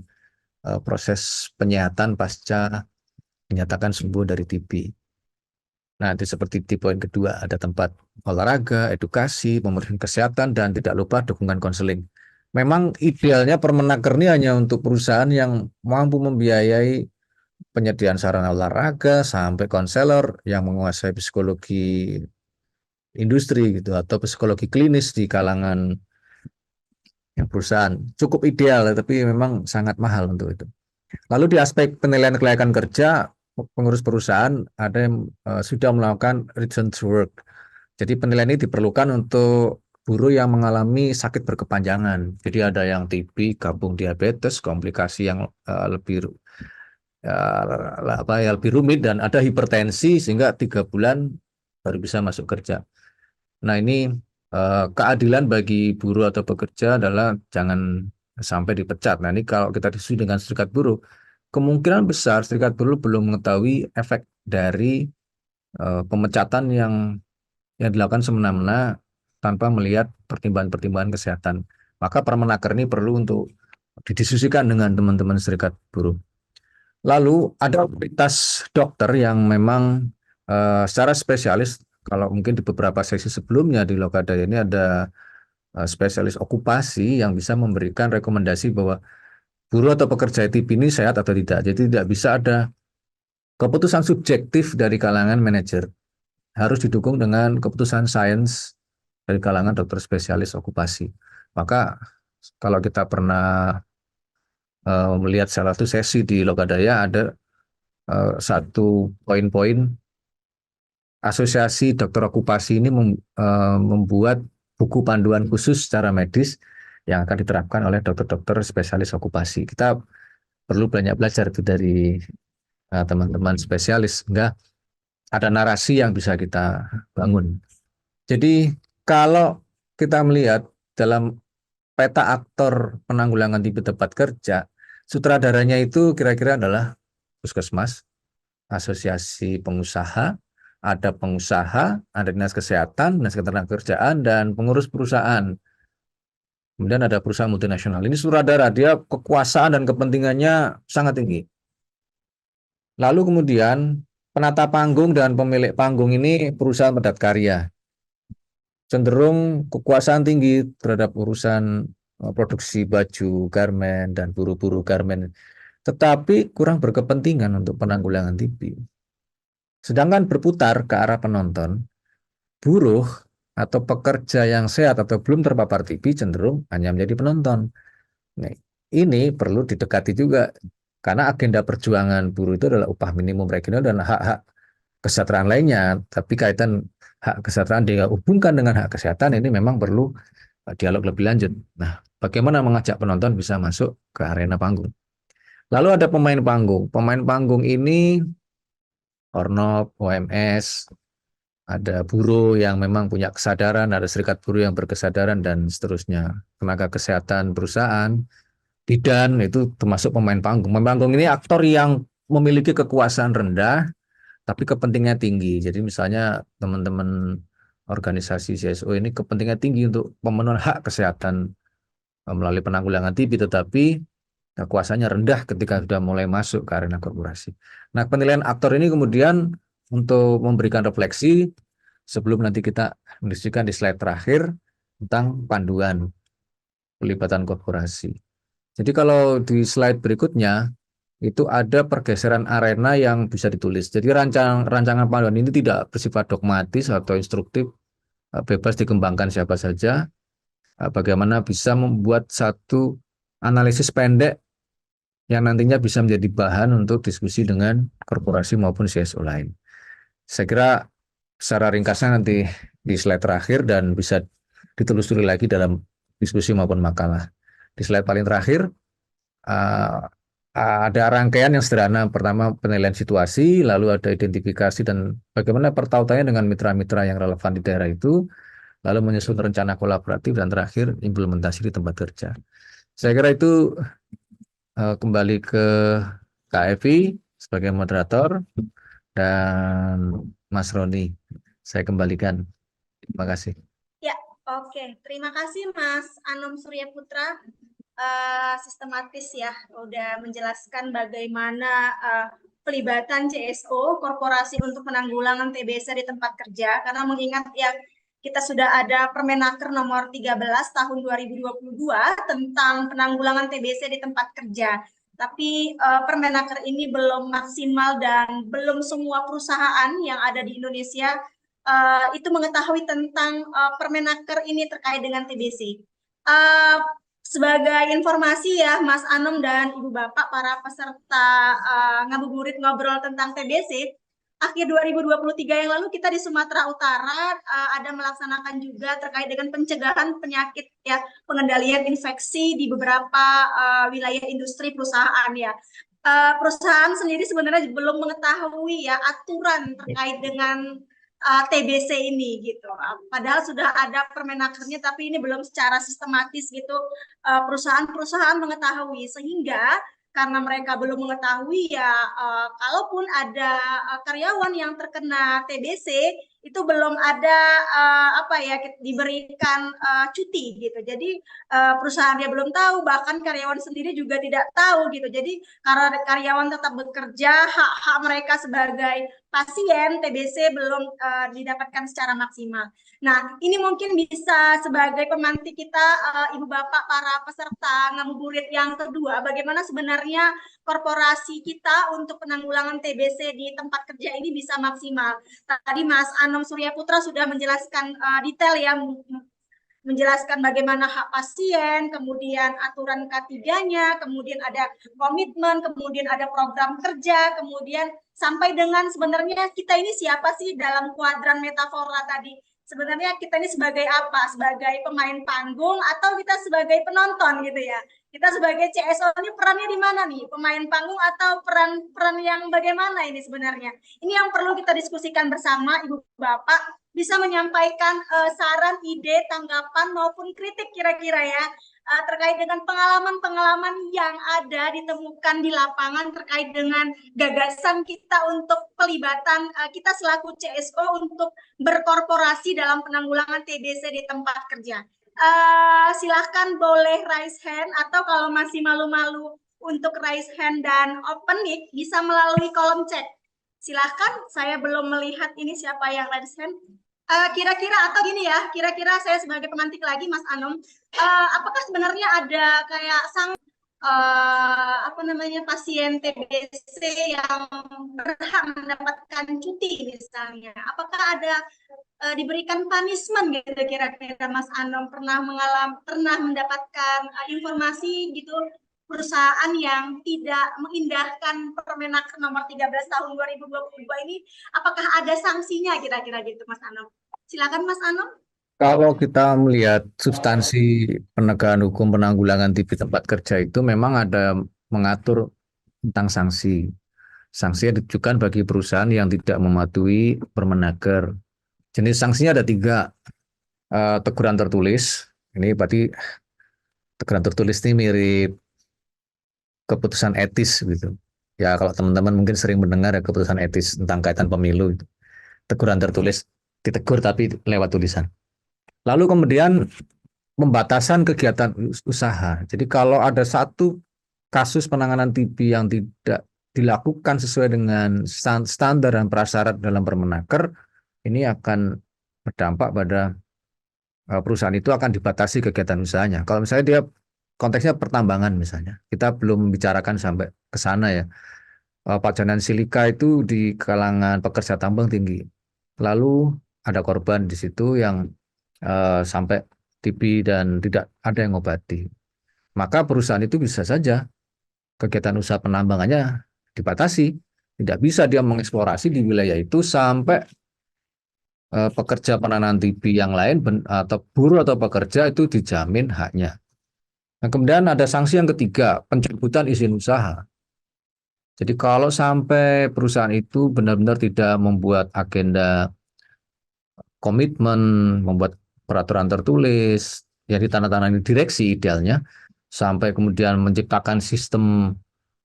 proses penyehatan pasca dinyatakan sembuh dari TB. Nah, itu seperti di poin kedua, ada tempat olahraga, edukasi, pemulihan kesehatan, dan tidak lupa dukungan konseling. Memang idealnya Permenaker ini hanya untuk perusahaan yang mampu membiayai penyediaan sarana olahraga sampai konselor yang menguasai psikologi industri gitu atau psikologi klinis di kalangan perusahaan. Cukup ideal, tapi memang sangat mahal untuk itu. Lalu di aspek penilaian kelayakan kerja, pengurus perusahaan ada yang sudah melakukan return to work. Jadi penilaian ini diperlukan untuk buruh yang mengalami sakit berkepanjangan. Jadi ada yang TB, gabung diabetes, komplikasi yang lebih lebih rumit, dan ada hipertensi sehingga 3 bulan baru bisa masuk kerja. Nah, ini keadilan bagi buruh atau pekerja adalah jangan sampai dipecat. Nah, ini kalau kita diskusi dengan serikat buruh, kemungkinan besar serikat buruh belum mengetahui efek dari pemecatan yang dilakukan semena-mena tanpa melihat pertimbangan-pertimbangan kesehatan. Maka Permenaker ini perlu untuk didiskusikan dengan teman-teman serikat buruh. Lalu ada otoritas dokter yang memang secara spesialis, kalau mungkin di beberapa sesi sebelumnya di Lokadaya ini ada spesialis okupasi yang bisa memberikan rekomendasi bahwa buruh atau pekerja TB ini sehat atau tidak. Jadi tidak bisa ada keputusan subjektif dari kalangan manajer. Harus didukung dengan keputusan sains dari kalangan dokter spesialis okupasi. Maka kalau kita pernah melihat salah satu sesi di Lokadaya, ada satu poin-poin asosiasi dokter okupasi ini membuat buku panduan khusus secara medis yang akan diterapkan oleh dokter-dokter spesialis okupasi. Kita perlu banyak belajar itu dari teman-teman spesialis, sehingga ada narasi yang bisa kita bangun. Jadi kalau kita melihat dalam peta aktor penanggulangan TB tempat kerja, sutradaranya itu kira-kira adalah puskesmas, asosiasi pengusaha, ada pengusaha, ada dinas kesehatan, dinas ketenagakerjaan, dan pengurus perusahaan. Kemudian ada perusahaan multinasional. Ini sutradara, dia kekuasaan dan kepentingannya sangat tinggi. Lalu kemudian penata panggung dan pemilik panggung ini perusahaan padat karya. Cenderung kekuasaan tinggi terhadap urusan produksi baju, garmen, dan buruh-buruh garmen. Tetapi kurang berkepentingan untuk penanggulangan TB. Sedangkan berputar ke arah penonton, buruh atau pekerja yang sehat atau belum terpapar TB cenderung hanya menjadi penonton. Nah, ini perlu didekati juga, karena agenda perjuangan buruh itu adalah upah minimum regional dan hak-hak kesejahteraan lainnya. Tapi kaitan hak kesejahteraan dihubungkan dengan hak kesehatan, ini memang perlu dialog lebih lanjut. Nah, bagaimana mengajak penonton bisa masuk ke arena panggung. Lalu ada pemain panggung. Pemain panggung ini Ornop, OMS, ada buruh yang memang punya kesadaran, ada serikat buruh yang berkesadaran, dan seterusnya. Tenaga kesehatan perusahaan, bidan, itu termasuk pemain panggung. Pemain panggung ini aktor yang memiliki kekuasaan rendah, tapi kepentingannya tinggi. Jadi misalnya teman-teman organisasi CSO ini kepentingan tinggi untuk pemenuhan hak kesehatan melalui penanggulangan TB, tetapi kekuasaannya rendah ketika sudah mulai masuk ke arena korporasi. Nah, penilaian aktor ini kemudian untuk memberikan refleksi sebelum nanti kita mendiskusikan di slide terakhir tentang panduan pelibatan korporasi. Jadi kalau di slide berikutnya, itu ada pergeseran arena yang bisa ditulis. Jadi rancangan panduan ini tidak bersifat dogmatis atau instruktif, bebas dikembangkan siapa saja. Bagaimana bisa membuat satu analisis pendek yang nantinya bisa menjadi bahan untuk diskusi dengan korporasi maupun CSO lain. Saya kira secara ringkasnya nanti di slide terakhir dan bisa ditelusuri lagi dalam diskusi maupun makalah. Di slide paling terakhir, ada rangkaian yang sederhana. Pertama, penilaian situasi, lalu ada identifikasi dan bagaimana pertautannya dengan mitra-mitra yang relevan di daerah itu, lalu menyusun rencana kolaboratif, dan terakhir implementasi di tempat kerja. Saya kira itu kembali ke Kak Evi sebagai moderator dan Mas Roni. Saya kembalikan. Terima kasih. Ya, oke. Terima kasih Mas Anom Surya Putra. Sistematis ya, udah menjelaskan bagaimana pelibatan CSO, korporasi untuk penanggulangan TBC di tempat kerja, karena mengingat ya kita sudah ada Permenaker nomor 13 tahun 2022 tentang penanggulangan TBC di tempat kerja. Tapi Permenaker ini belum maksimal dan belum semua perusahaan yang ada di Indonesia itu mengetahui tentang Permenaker ini terkait dengan TBC. Sebagai informasi ya, Mas Anom dan Ibu Bapak, para peserta ngabuburit ngobrol tentang TBC, akhir 2023 yang lalu kita di Sumatera Utara ada melaksanakan juga terkait dengan pencegahan penyakit ya, pengendalian infeksi di beberapa wilayah industri perusahaan ya. Perusahaan sendiri sebenarnya belum mengetahui ya aturan terkait dengan TBC ini gitu. Padahal sudah ada Permenakernya, tapi ini belum secara sistematis gitu perusahaan-perusahaan mengetahui, sehingga karena mereka belum mengetahui ya kalaupun ada karyawan yang terkena TBC itu belum ada diberikan cuti gitu. Jadi perusahaan dia belum tahu, bahkan karyawan sendiri juga tidak tahu gitu. Jadi karena karyawan tetap bekerja, hak-hak mereka sebagai pasien TBC belum didapatkan secara maksimal. Nah, ini mungkin bisa sebagai pemantik kita, Ibu Bapak, para peserta ngabuburit yang kedua, bagaimana sebenarnya korporasi kita untuk penanggulangan TBC di tempat kerja ini bisa maksimal. Tadi Mas Anom Surya Putra sudah menjelaskan detail ya, menjelaskan bagaimana hak pasien, kemudian aturan K3-nya, kemudian ada komitmen, kemudian ada program kerja, kemudian sampai dengan sebenarnya kita ini siapa sih dalam kuadran metafora tadi. Sebenarnya kita ini sebagai apa? Sebagai pemain panggung atau kita sebagai penonton gitu ya? Kita sebagai CSO ini perannya di mana nih? Pemain panggung atau peran yang bagaimana ini sebenarnya? Ini yang perlu kita diskusikan bersama, Ibu Bapak, bisa menyampaikan saran, ide, tanggapan maupun kritik kira-kira ya terkait dengan pengalaman-pengalaman yang ada ditemukan di lapangan terkait dengan gagasan kita untuk pelibatan kita selaku CSO untuk berkorporasi dalam penanggulangan TBC di tempat kerja. Silahkan boleh raise hand, atau kalau masih malu-malu untuk raise hand dan open mic bisa melalui kolom chat. Silahkan, saya belum melihat ini siapa yang raise hand. Kira-kira atau gini ya, kira-kira saya sebagai pemantik lagi, Mas Anom, apakah sebenarnya ada kayak pasien TBC yang berhak mendapatkan cuti misalnya? Apakah ada diberikan punishment gitu kira-kira, Mas Anom pernah mendapatkan informasi gitu perusahaan yang tidak mengindahkan Permenaker nomor 13 tahun 2022 ini, apakah ada sanksinya kira-kira gitu, Mas Anom? Silakan, Mas Anom. Kalau kita melihat substansi penegakan hukum penanggulangan TB tempat kerja itu memang ada mengatur tentang sanksi. Sanksi yang ditujukan bagi perusahaan yang tidak mematuhi Permenaker. Jenis sanksinya ada 3. Teguran tertulis. Ini berarti teguran tertulis ini mirip keputusan etis gitu. Ya kalau teman-teman mungkin sering mendengar ya keputusan etis tentang kaitan pemilu itu. Teguran tertulis, ditegur tapi lewat tulisan. Lalu kemudian pembatasan kegiatan usaha. Jadi kalau ada satu kasus penanganan TB yang tidak dilakukan sesuai dengan standar dan prasyarat dalam Permenaker, ini akan berdampak pada perusahaan itu akan dibatasi kegiatan usahanya. Kalau misalnya dia konteksnya pertambangan misalnya. Kita belum bicarakan sampai ke sana ya. Pajanan silika itu di kalangan pekerja tambang tinggi. Lalu ada korban di situ yang sampai TB dan tidak ada yang ngobati. Maka perusahaan itu bisa saja kegiatan usaha penambangannya dibatasi. Tidak bisa dia mengeksplorasi di wilayah itu sampai pekerja penanganan TB yang lain atau buruh atau pekerja itu dijamin haknya. Nah, kemudian ada sanksi yang ketiga, pencabutan izin usaha. Jadi kalau sampai perusahaan itu benar-benar tidak membuat agenda komitmen, membuat peraturan tertulis, yang ditandatangani direksi idealnya, sampai kemudian menciptakan sistem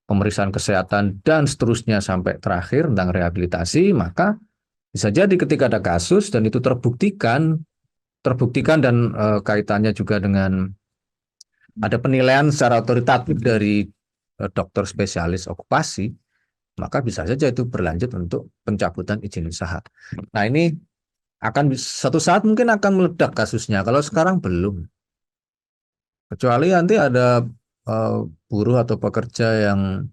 pemeriksaan kesehatan dan seterusnya sampai terakhir tentang rehabilitasi, maka bisa jadi ketika ada kasus dan itu terbuktikan dan kaitannya juga dengan ada penilaian secara otoritatif dari dokter spesialis okupasi, maka bisa saja itu berlanjut untuk pencabutan izin usaha. Nah, ini akan satu saat mungkin akan meledak kasusnya. Kalau sekarang belum. Kecuali nanti ada buruh atau pekerja yang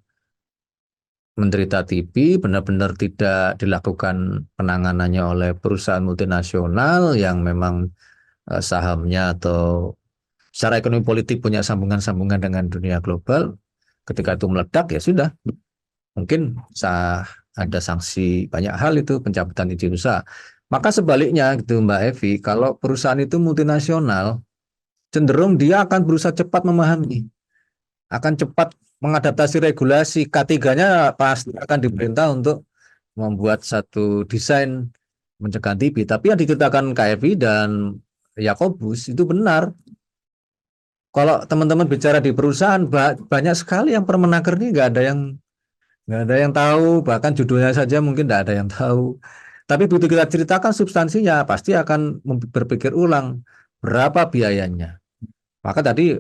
menderita TB, benar-benar tidak dilakukan penanganannya oleh perusahaan multinasional yang memang sahamnya atau secara ekonomi politik punya sambungan-sambungan dengan dunia global. Ketika itu meledak ya sudah, mungkin ada sanksi banyak hal itu pencabutan izin usaha. Maka sebaliknya gitu Mbak Evi, kalau perusahaan itu multinasional, cenderung dia akan berusaha cepat memahami, akan cepat mengadaptasi regulasi. K3-nya pasti akan diperintah untuk membuat satu desain mencegah TB. Tapi yang diceritakan KFI dan Yakobus itu benar. Kalau teman-teman bicara di perusahaan, banyak sekali yang Permenaker ini nggak ada yang tahu, bahkan judulnya saja mungkin nggak ada yang tahu. Tapi begitu kita ceritakan substansinya, pasti akan berpikir ulang berapa biayanya. Maka tadi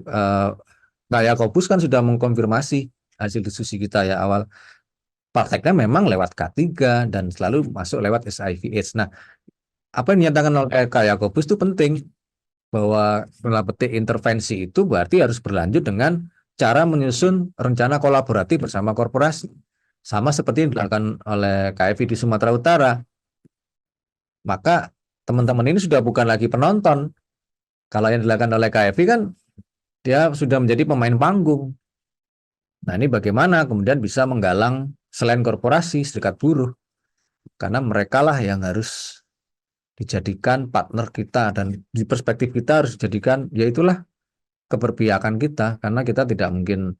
Pak Yakobus kan sudah mengkonfirmasi hasil diskusi kita ya awal. Prakteknya memang lewat K3 dan selalu masuk lewat SIV/AIDS. Nah, apa yang dinyatakan oleh Pak Yakobus itu penting, bahwa dalam petik intervensi itu berarti harus berlanjut dengan cara menyusun rencana kolaboratif bersama korporasi. Sama seperti yang dilakukan oleh KFI di Sumatera Utara. Maka teman-teman ini sudah bukan lagi penonton. Kalau yang dilakukan oleh KFI kan dia sudah menjadi pemain panggung. Nah, ini bagaimana kemudian bisa menggalang selain korporasi, serikat buruh. Karena mereka lah yang harus dijadikan partner kita, dan di perspektif kita harus dijadikan, yaitulah keberpihakan kita, karena kita tidak mungkin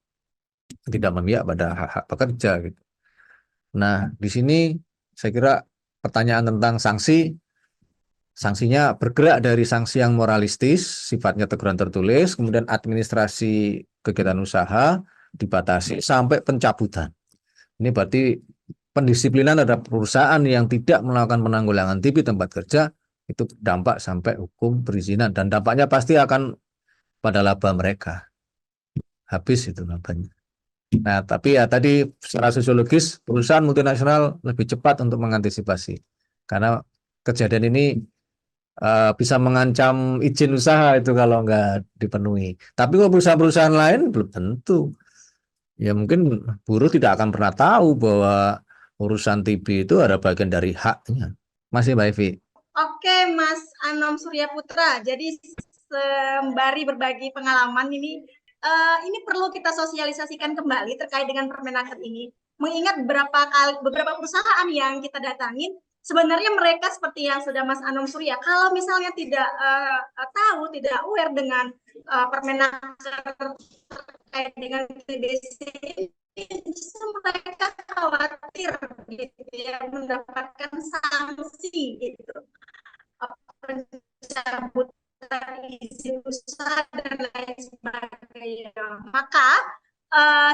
tidak memihak pada hak-hak pekerja gitu. Nah, di sini saya kira pertanyaan tentang sanksinya bergerak dari sanksi yang moralistis, sifatnya teguran tertulis, kemudian administrasi kegiatan usaha dibatasi sampai pencabutan. Ini berarti pendisiplinan terhadap perusahaan yang tidak melakukan penanggulangan TB tempat kerja itu dampak sampai hukum perizinan, dan dampaknya pasti akan pada laba mereka. Habis itu labanya. Nah, tapi ya tadi secara sosiologis perusahaan multinasional lebih cepat untuk mengantisipasi karena kejadian ini bisa mengancam izin usaha itu kalau nggak dipenuhi. Tapi kalau perusahaan-perusahaan lain belum tentu. Ya mungkin buruh tidak akan pernah tahu bahwa urusan TB itu ada bagian dari haknya. Masih Mbak Evi. Oke, Mas Anom Surya Putra. Jadi sembari berbagi pengalaman ini perlu kita sosialisasikan kembali terkait dengan Permenaker ini. Mengingat beberapa perusahaan yang kita datangin, sebenarnya mereka seperti yang sudah Mas Anom Surya, kalau misalnya tidak tahu, tidak aware dengan Permenaker terkait dengan TBC, justru mereka khawatir gitu ya mendapatkan sanksi gitu, pencabutan izin usaha dan lain sebagainya. Maka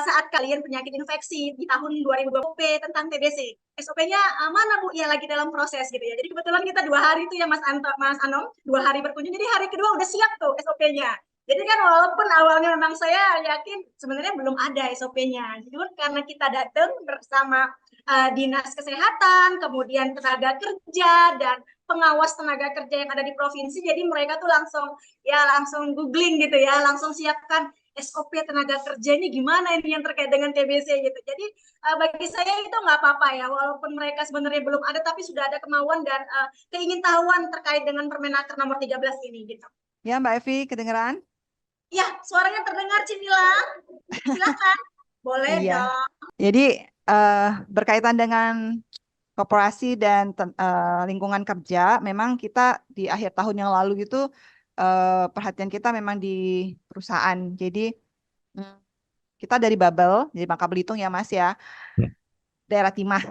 saat kalian penyakit infeksi di tahun 2020 tentang TBC, SOP-nya mana Bu? Ya lagi dalam proses gitu ya. Jadi kebetulan kita 2 hari itu ya Mas Anom, 2 hari berkunjung. Jadi hari kedua udah siap tuh SOP-nya. Jadi kan walaupun awalnya memang saya yakin sebenarnya belum ada SOP-nya. Jadi karena kita datang bersama Dinas Kesehatan, kemudian tenaga kerja dan pengawas tenaga kerja yang ada di provinsi, jadi mereka tuh langsung googling gitu ya, langsung siapkan SOP tenaga kerja ini gimana ini yang terkait dengan TBC gitu. Jadi bagi saya itu nggak apa-apa ya, walaupun mereka sebenarnya belum ada, tapi sudah ada kemauan dan keingintahuan terkait dengan Permenaker nomor 13 ini gitu. Ya, Mbak Evi, kedengeran? Ya, suaranya terdengar, Cimila. Silakan. Boleh Iya. dong. Jadi berkaitan dengan korporasi dan lingkungan kerja, memang kita di akhir tahun yang lalu itu perhatian kita memang di perusahaan. Jadi kita dari Babel, jadi Bangka Belitung ya Mas ya, daerah Timah.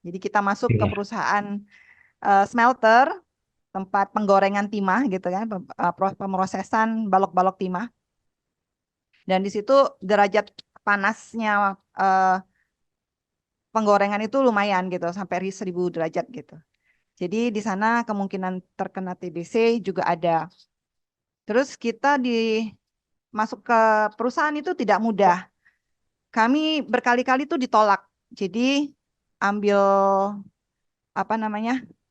Jadi kita masuk ke perusahaan smelter, tempat penggorengan timah gitu kan, pemrosesan balok-balok timah. Dan di situ derajat panasnya penggorengan itu lumayan gitu, sampai 1000 derajat gitu. Jadi di sana kemungkinan terkena TBC juga ada. Terus kita masuk ke perusahaan itu tidak mudah. Kami berkali-kali itu ditolak. Jadi ambil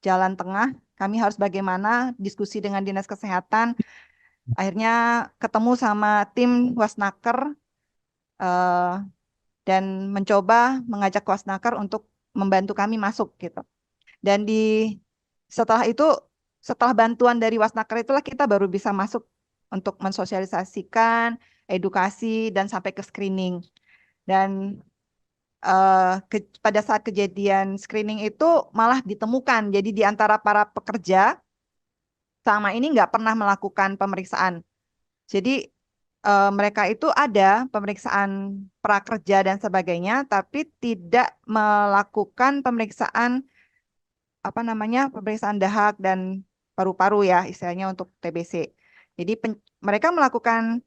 jalan tengah. Kami harus bagaimana diskusi dengan Dinas Kesehatan. Akhirnya ketemu sama tim Wasnaker dan mencoba mengajak Wasnaker untuk membantu kami masuk gitu. Dan setelah itu, setelah bantuan dari Wasnaker itulah kita baru bisa masuk untuk mensosialisasikan, edukasi, dan sampai ke screening. Dan pada saat kejadian screening itu malah ditemukan. Jadi di antara para pekerja selama ini nggak pernah melakukan pemeriksaan. Jadi mereka itu ada pemeriksaan prakerja dan sebagainya, tapi tidak melakukan pemeriksaan pemeriksaan dahak dan paru-paru ya istilahnya untuk TBC. Jadi mereka melakukan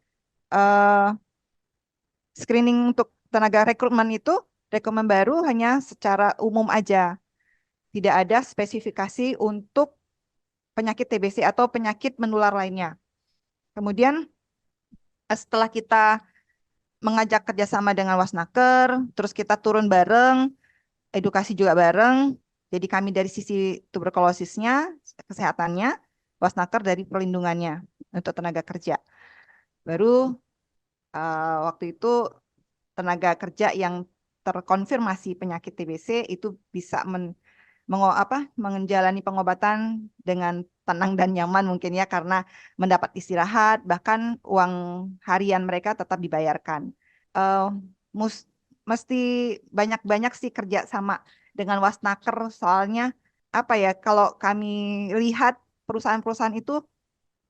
screening untuk tenaga rekrutmen itu, rekrutmen baru hanya secara umum aja. Tidak ada spesifikasi untuk penyakit TBC atau penyakit menular lainnya. Kemudian setelah kita mengajak kerjasama dengan Wasnaker, terus kita turun bareng, edukasi juga bareng. Jadi kami dari sisi tuberkulosisnya, kesehatannya, Wasnaker dari perlindungannya untuk tenaga kerja. Baru waktu itu tenaga kerja yang terkonfirmasi penyakit TBC itu bisa menjalani pengobatan dengan tenang dan nyaman mungkin ya, karena mendapat istirahat, bahkan uang harian mereka tetap dibayarkan. Mesti banyak-banyak sih kerja sama dengan Wasnaker, soalnya kalau kami lihat perusahaan-perusahaan itu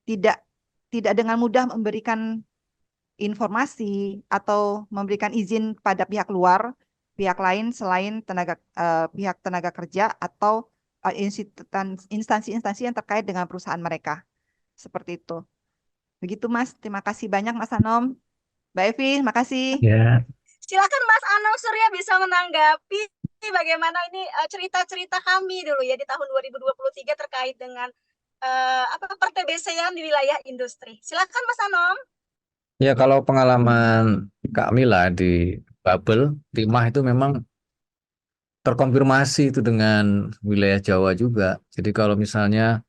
tidak dengan mudah memberikan informasi atau memberikan izin pada pihak luar, pihak lain selain pihak tenaga kerja atau instansi-instansi yang terkait dengan perusahaan mereka. Seperti itu. Begitu Mas, terima kasih banyak Mas Anom. Mbak Evi, makasih. Ya. Silakan Mas Anom Surya bisa menanggapi bagaimana ini cerita-cerita kami dulu ya di tahun 2023 terkait dengan per-TBC-an di wilayah industri. Silakan Mas Anom. Ya, kalau pengalaman Kak Mila di Babel, Timah itu memang terkonfirmasi itu dengan wilayah Jawa juga. Jadi kalau misalnya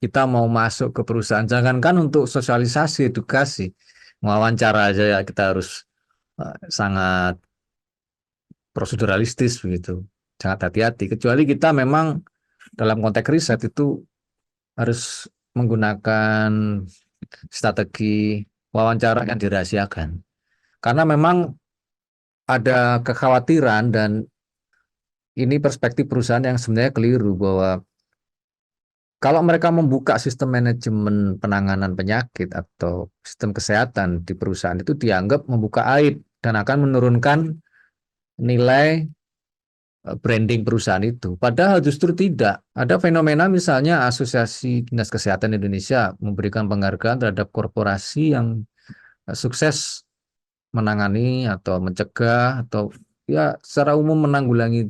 kita mau masuk ke perusahaan, jangankan untuk sosialisasi, edukasi, wawancara aja ya kita harus sangat proseduralistis begitu, sangat hati-hati. Kecuali kita memang dalam konteks riset itu harus menggunakan strategi wawancara yang dirahasiakan. Karena memang ada kekhawatiran dan ini perspektif perusahaan yang sebenarnya keliru bahwa kalau mereka membuka sistem manajemen penanganan penyakit atau sistem kesehatan di perusahaan itu dianggap membuka aib dan akan menurunkan nilai branding perusahaan itu. Padahal justru tidak. Ada fenomena misalnya Asosiasi Dinas Kesehatan Indonesia memberikan penghargaan terhadap korporasi yang sukses menangani atau mencegah atau ya secara umum menanggulangi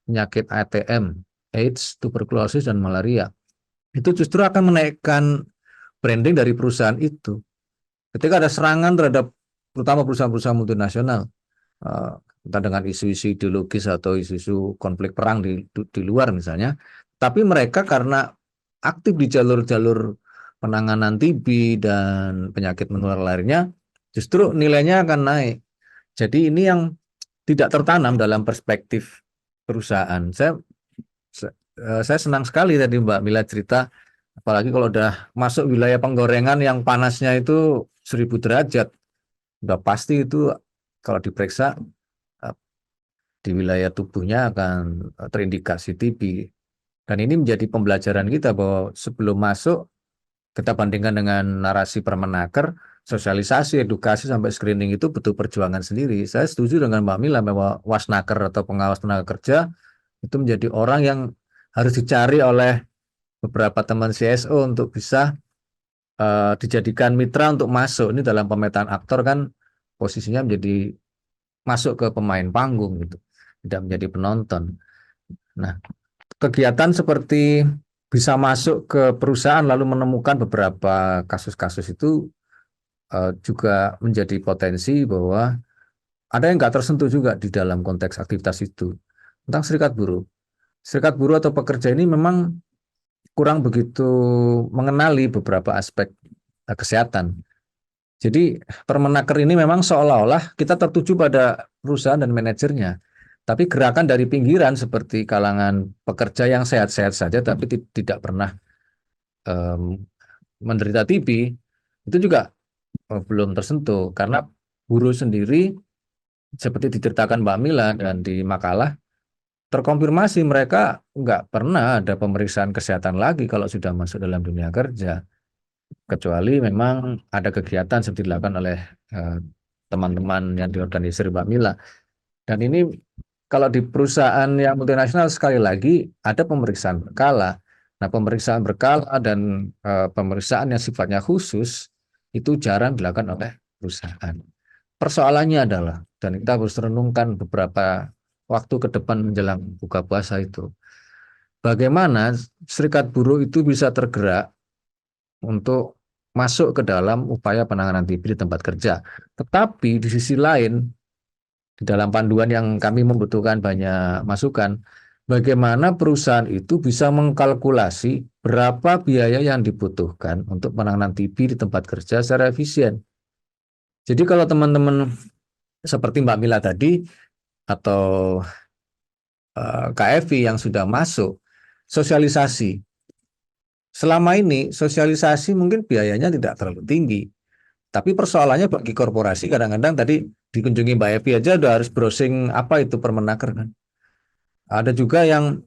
penyakit ATM, AIDS, tuberkulosis, dan malaria. Itu justru akan menaikkan branding dari perusahaan itu. Ketika ada serangan terhadap terutama perusahaan-perusahaan multinasional, entah dengan isu-isu ideologis atau isu-isu konflik perang di luar misalnya, tapi mereka karena aktif di jalur-jalur penanganan TB dan penyakit menular lainnya, justru nilainya akan naik. Jadi ini yang tidak tertanam dalam perspektif perusahaan. Saya senang sekali tadi Mbak Mila cerita, apalagi kalau udah masuk wilayah penggorengan yang panasnya itu 1000 derajat, udah pasti itu kalau diperiksa eh, di wilayah tubuhnya akan terindikasi TB. Dan ini menjadi pembelajaran kita bahwa sebelum masuk kita bandingkan dengan narasi Permenaker, sosialisasi, edukasi sampai screening itu butuh perjuangan sendiri. Saya setuju dengan Mbak Mila bahwa Wasnaker atau pengawas tenaga kerja itu menjadi orang yang harus dicari oleh beberapa teman CSO untuk bisa dijadikan mitra untuk masuk. Ini dalam pemetaan aktor kan posisinya menjadi masuk ke pemain panggung gitu, tidak menjadi penonton. Nah, kegiatan seperti bisa masuk ke perusahaan lalu menemukan beberapa kasus-kasus itu juga menjadi potensi bahwa ada yang nggak tersentuh juga di dalam konteks aktivitas itu. Tentang serikat buruh. Serikat buruh atau pekerja ini memang kurang begitu mengenali beberapa aspek kesehatan. Jadi Permenaker ini memang seolah-olah kita tertuju pada perusahaan dan manajernya. Tapi gerakan dari pinggiran seperti kalangan pekerja yang sehat-sehat saja tapi tidak pernah menderita TB itu juga belum tersentuh karena buruh sendiri seperti diceritakan Mbak Mila dan di makalah terkonfirmasi mereka nggak pernah ada pemeriksaan kesehatan lagi kalau sudah masuk dalam dunia kerja, kecuali memang ada kegiatan seperti dilakukan oleh teman-teman yang diorganisir Mbak Mila. Dan ini kalau di perusahaan yang multinasional sekali lagi ada pemeriksaan berkala. Nah, pemeriksaan berkala dan pemeriksaan yang sifatnya khusus itu jarang dilakukan oleh perusahaan. Persoalannya adalah, dan kita harus renungkan beberapa waktu ke depan menjelang buka puasa itu, bagaimana serikat buruh itu bisa tergerak untuk masuk ke dalam upaya penanganan TB di tempat kerja. Tetapi di sisi lain, di dalam panduan yang kami membutuhkan banyak masukan, bagaimana perusahaan itu bisa mengkalkulasi berapa biaya yang dibutuhkan untuk penanganan TB di tempat kerja secara efisien. Jadi kalau teman-teman seperti Mbak Mila tadi atau KFV yang sudah masuk, sosialisasi. Selama ini sosialisasi mungkin biayanya tidak terlalu tinggi. Tapi persoalannya bagi korporasi kadang-kadang tadi dikunjungi Mbak Evi aja udah harus browsing apa itu Permenaker kan. Ada juga yang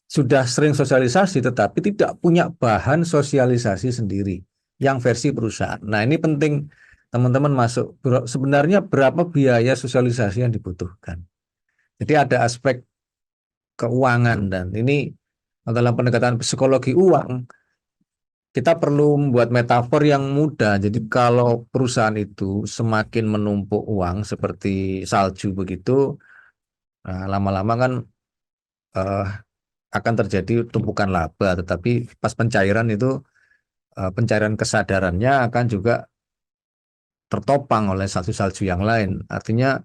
sudah sering sosialisasi tetapi tidak punya bahan sosialisasi sendiri yang versi perusahaan. Nah, ini penting teman-teman masuk. Sebenarnya berapa biaya sosialisasi yang dibutuhkan. Jadi ada aspek keuangan dan ini dalam pendekatan psikologi uang kita perlu membuat metafor yang mudah. Jadi kalau perusahaan itu semakin menumpuk uang seperti salju begitu, lama-lama kan eh, akan terjadi tumpukan laba. Tetapi pas pencairan itu pencairan kesadarannya akan juga tertopang oleh salju-salju yang lain. Artinya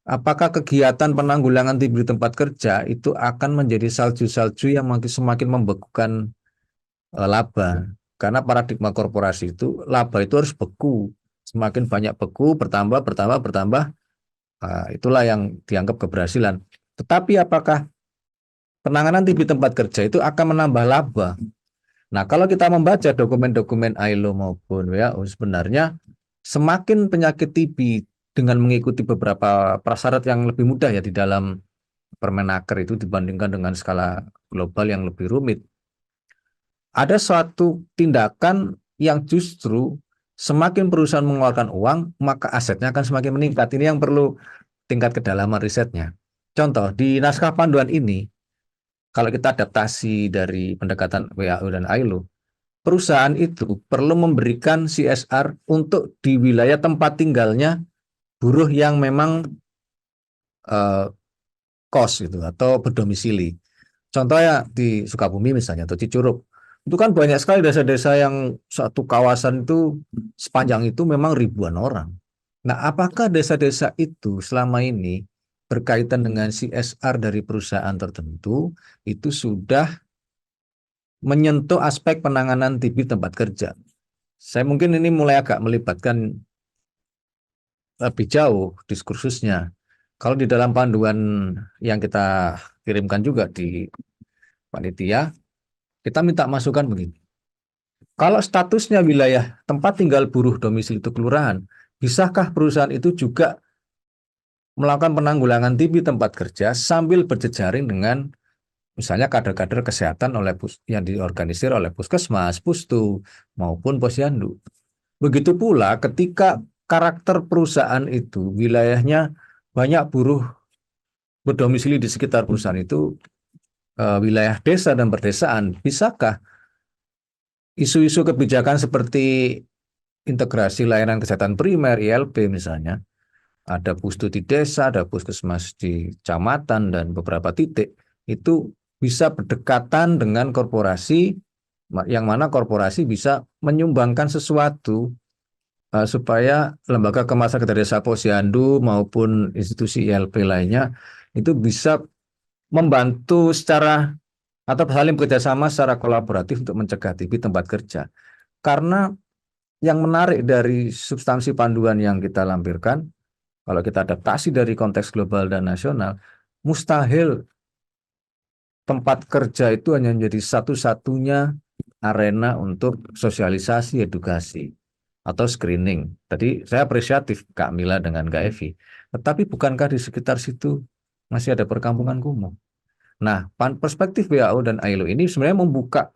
apakah kegiatan penanggulangan TB di tempat kerja itu akan menjadi salju-salju yang semakin membekukan laba? Karena paradigma korporasi itu laba itu harus beku. Semakin banyak beku, bertambah, bertambah, bertambah. Itulah yang dianggap keberhasilan. Tetapi apakah penanganan TB tempat kerja itu akan menambah laba? Nah, kalau kita membaca dokumen-dokumen ILO maupun WHO, sebenarnya semakin penyakit TB dengan mengikuti beberapa prasyarat yang lebih mudah ya di dalam Permenaker itu dibandingkan dengan skala global yang lebih rumit. Ada suatu tindakan yang justru semakin perusahaan mengeluarkan uang, maka asetnya akan semakin meningkat. Ini yang perlu tingkat kedalaman risetnya. Contoh, di naskah panduan ini, kalau kita adaptasi dari pendekatan WHO dan ILO, perusahaan itu perlu memberikan CSR untuk di wilayah tempat tinggalnya buruh yang memang kos gitu atau berdomisili. Contohnya di Sukabumi misalnya atau Cicurug. Itu kan banyak sekali desa-desa yang satu kawasan itu sepanjang itu memang ribuan orang. Nah, apakah desa-desa itu selama ini berkaitan dengan CSR dari perusahaan tertentu itu sudah menyentuh aspek penanganan TB tempat kerja? Saya mungkin ini mulai agak melibatkan lebih jauh diskursusnya. Kalau di dalam panduan yang kita kirimkan juga di panitia, kita minta masukan begini. Kalau statusnya wilayah tempat tinggal buruh domisili itu kelurahan, bisakah perusahaan itu juga melakukan penanggulangan TB tempat kerja sambil berjejaring dengan misalnya kader-kader kesehatan yang diorganisir oleh Puskesmas, Pustu, maupun Posyandu. Begitu pula ketika karakter perusahaan itu wilayahnya banyak buruh berdomisili di sekitar perusahaan itu wilayah desa dan perdesaan, bisakah isu-isu kebijakan seperti integrasi layanan kesehatan primer ILP misalnya, ada pustu di desa, ada puskesmas di kecamatan dan beberapa titik, itu bisa berdekatan dengan korporasi, yang mana korporasi bisa menyumbangkan sesuatu supaya lembaga kemasyarakatan desa Posyandu maupun institusi ILP lainnya itu bisa membantu secara atau saling bekerjasama secara kolaboratif untuk mencegah TB tempat kerja. Karena yang menarik dari substansi panduan yang kita lampirkan, kalau kita adaptasi dari konteks global dan nasional, mustahil tempat kerja itu hanya menjadi satu-satunya arena untuk sosialisasi edukasi atau screening. Tadi saya apresiatif Kak Mila dengan Kak Evi. Tetapi bukankah di sekitar situ masih ada perkampungan kumuh? Nah, perspektif WHO dan ILO ini sebenarnya membuka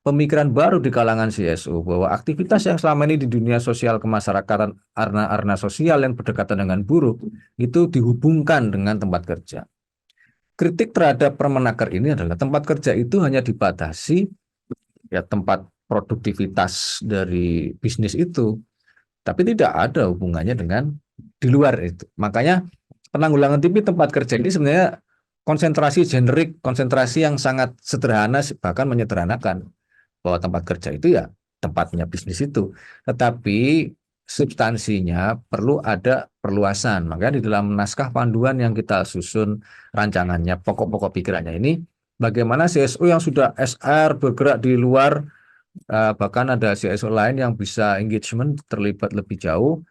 pemikiran baru di kalangan CSO bahwa aktivitas yang selama ini di dunia sosial kemasyarakatan, arna-arna sosial yang berdekatan dengan buruh itu dihubungkan dengan tempat kerja. Kritik terhadap Permenaker ini adalah tempat kerja itu hanya dibatasi ya tempat produktivitas dari bisnis itu, tapi tidak ada hubungannya dengan di luar itu. Makanya penanggulangan TB tempat kerja ini sebenarnya konsentrasi generik, konsentrasi yang sangat sederhana, bahkan menyederhanakan bahwa tempat kerja itu ya tempatnya bisnis itu. Tetapi substansinya perlu ada perluasan. Makanya di dalam naskah panduan yang kita susun rancangannya, pokok-pokok pikirannya ini, bagaimana CSO yang sudah SR bergerak di luar, bahkan ada CSO lain yang bisa engagement terlibat lebih jauh,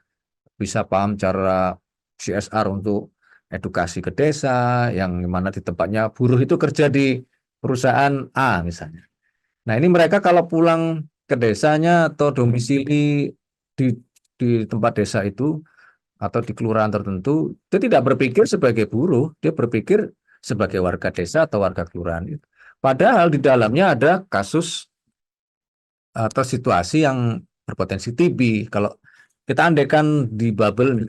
bisa paham cara CSR untuk edukasi ke desa, yang mana di tempatnya buruh itu kerja di perusahaan A misalnya. Nah, ini mereka kalau pulang ke desanya atau domisili di tempat desa itu atau di kelurahan tertentu, dia tidak berpikir sebagai buruh, dia berpikir sebagai warga desa atau warga kelurahan itu. Padahal di dalamnya ada kasus atau situasi yang berpotensi TB. Kalau kita andaikan di bubble,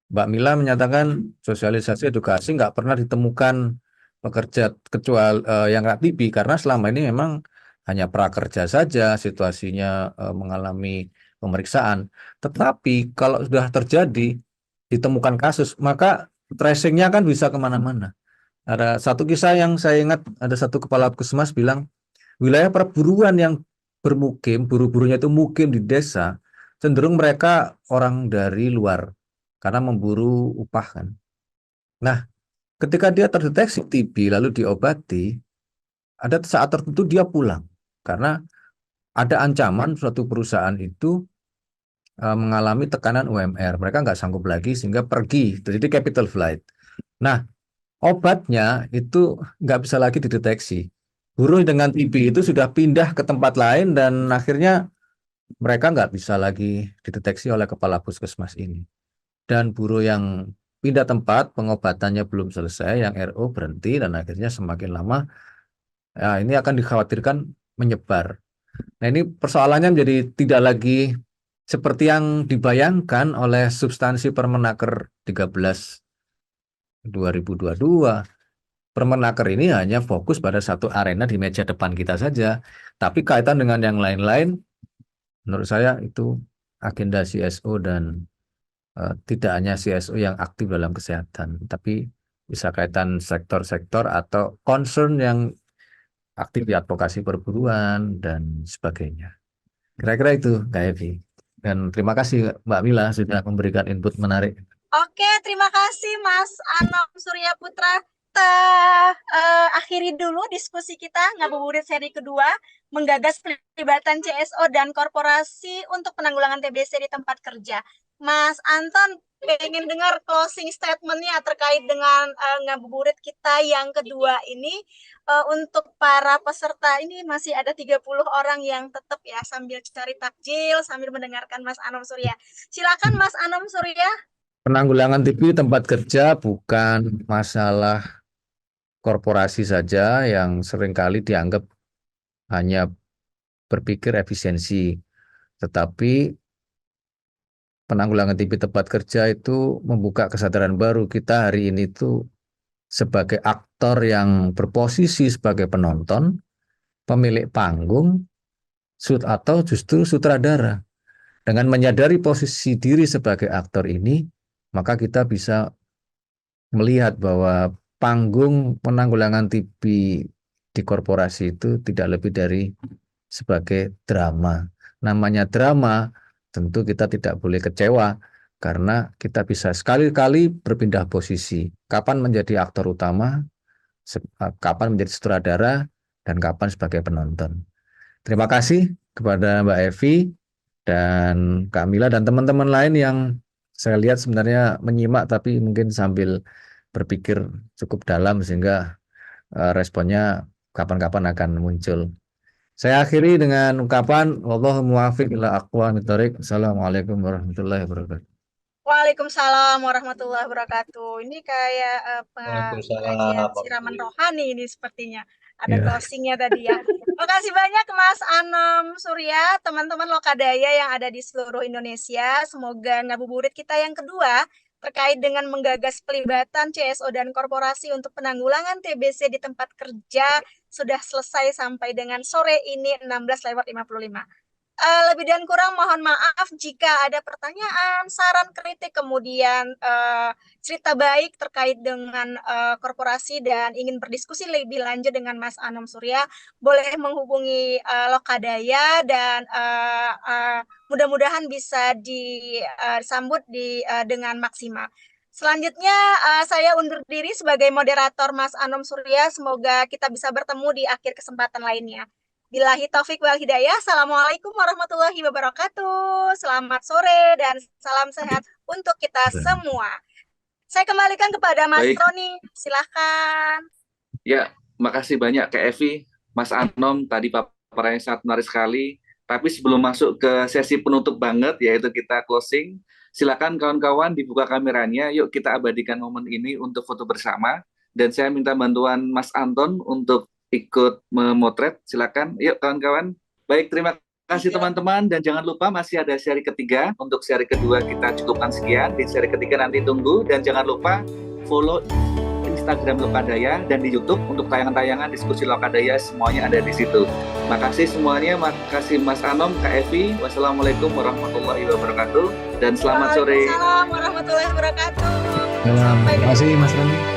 Mbak Mila menyatakan sosialisasi edukasi nggak pernah ditemukan pekerja kecuali yang nggak TB, karena selama ini memang hanya prakerja saja situasinya mengalami pemeriksaan. Tetapi kalau sudah terjadi ditemukan kasus, maka tracingnya kan bisa kemana-mana. Ada satu kisah yang saya ingat, ada satu kepala puskesmas bilang wilayah perburuan yang bermukim, buru-burunya itu mukim di desa, cenderung mereka orang dari luar karena memburu upah kan. Nah, ketika dia terdeteksi TB lalu diobati, ada saat tertentu dia pulang karena ada ancaman suatu perusahaan itu mengalami tekanan UMR. Mereka nggak sanggup lagi sehingga pergi, terjadi capital flight. Nah, obatnya itu nggak bisa lagi dideteksi. Buruh dengan TB itu sudah pindah ke tempat lain dan akhirnya mereka nggak bisa lagi dideteksi oleh kepala puskesmas ini. Dan buruh yang pindah tempat, pengobatannya belum selesai, yang RO berhenti, dan akhirnya semakin lama, ya ini akan dikhawatirkan menyebar. Nah, ini persoalannya menjadi tidak lagi seperti yang dibayangkan oleh substansi Permenaker 13 2022. Permenaker ini hanya fokus pada satu arena di meja depan kita saja, tapi kaitan dengan yang lain-lain, menurut saya itu agenda CSO dan tidak hanya CSO yang aktif dalam kesehatan, tapi bisa kaitan sektor-sektor atau concern yang aktif di advokasi perburuan dan sebagainya. Kira-kira itu, Kak Evi. Dan terima kasih Mbak Mila sudah memberikan input menarik. Oke, terima kasih Mas Anom Surya Putra. Kita akhiri dulu diskusi kita Ngabuburit seri kedua, menggagas pelibatan CSO dan korporasi untuk penanggulangan TBC di tempat kerja. Mas Anton pengen dengar closing statement-nya terkait dengan ngabuburit kita yang kedua ini. Untuk para peserta ini masih ada 30 orang yang tetap ya sambil cari takjil, sambil mendengarkan Mas Anom Surya. Silakan Mas Anom Surya. Penanggulangan TB tempat kerja bukan masalah korporasi saja yang seringkali dianggap hanya berpikir efisiensi, tetapi penanggulangan TB tempat kerja itu membuka kesadaran baru kita hari ini tuh sebagai aktor yang berposisi sebagai penonton, pemilik panggung, atau justru sutradara. Dengan menyadari posisi diri sebagai aktor ini, maka kita bisa melihat bahwa panggung penanggulangan TB di korporasi itu tidak lebih dari sebagai drama. Namanya drama, tentu kita tidak boleh kecewa karena kita bisa sekali-kali berpindah posisi. Kapan menjadi aktor utama, kapan menjadi sutradara, dan kapan sebagai penonton. Terima kasih kepada Mbak Evi dan Kak Mila dan teman-teman lain yang saya lihat sebenarnya menyimak tapi mungkin sambil berpikir cukup dalam sehingga responnya kapan-kapan akan muncul. Saya akhiri dengan ungkapan wallahu muwaffiq ila aqwamit thoriq. Assalamualaikum warahmatullahi wabarakatuh. Waalaikumsalam warahmatullahi wabarakatuh. Ini kayak pengajian Waalaikumsalam. siraman rohani ini sepertinya. Ada Ya. closingnya tadi ya. Makasih banyak Mas Anom Surya, teman-teman Lokadaya yang ada di seluruh Indonesia. Semoga ngabuburit kita yang kedua terkait dengan menggagas pelibatan CSO dan korporasi untuk penanggulangan TBC di tempat kerja sudah selesai sampai dengan sore ini 16:55. Lebih dan kurang mohon maaf jika ada pertanyaan, saran, kritik, kemudian cerita baik terkait dengan korporasi dan ingin berdiskusi lebih lanjut dengan Mas Anom Surya, boleh menghubungi Lokadaya dan mudah-mudahan bisa disambut dengan maksimal. Selanjutnya saya undur diri sebagai moderator Mas Anom Surya. Semoga kita bisa bertemu di akhir kesempatan lainnya. Billahi taufik wal hidayah. Assalamualaikum warahmatullahi wabarakatuh. Selamat sore dan salam sehat untuk kita semua. Saya kembalikan kepada Mas Baik. Roni. Silahkan. Ya, makasih banyak Kak Evi, Mas Anom, tadi paparannya sangat menarik sekali. Tapi sebelum masuk ke sesi penutup banget, yaitu kita closing, silakan kawan-kawan dibuka kameranya, yuk kita abadikan momen ini untuk foto bersama. Dan saya minta bantuan Mas Anton untuk ikut memotret, silakan. Yuk kawan-kawan. Baik, terima kasih teman-teman, dan jangan lupa masih ada seri ketiga. Untuk seri kedua kita cukupkan sekian, di seri ketiga nanti tunggu, dan jangan lupa follow Instagram Lokadaya dan di YouTube untuk tayangan-tayangan diskusi Lokadaya, semuanya ada di situ. Makasih semuanya, makasih Mas Anom, Kak Evi. Wassalamualaikum warahmatullahi wabarakatuh dan selamat sore. Waalaikumsalam warahmatullahi wabarakatuh. Terima kasih Mas Roni.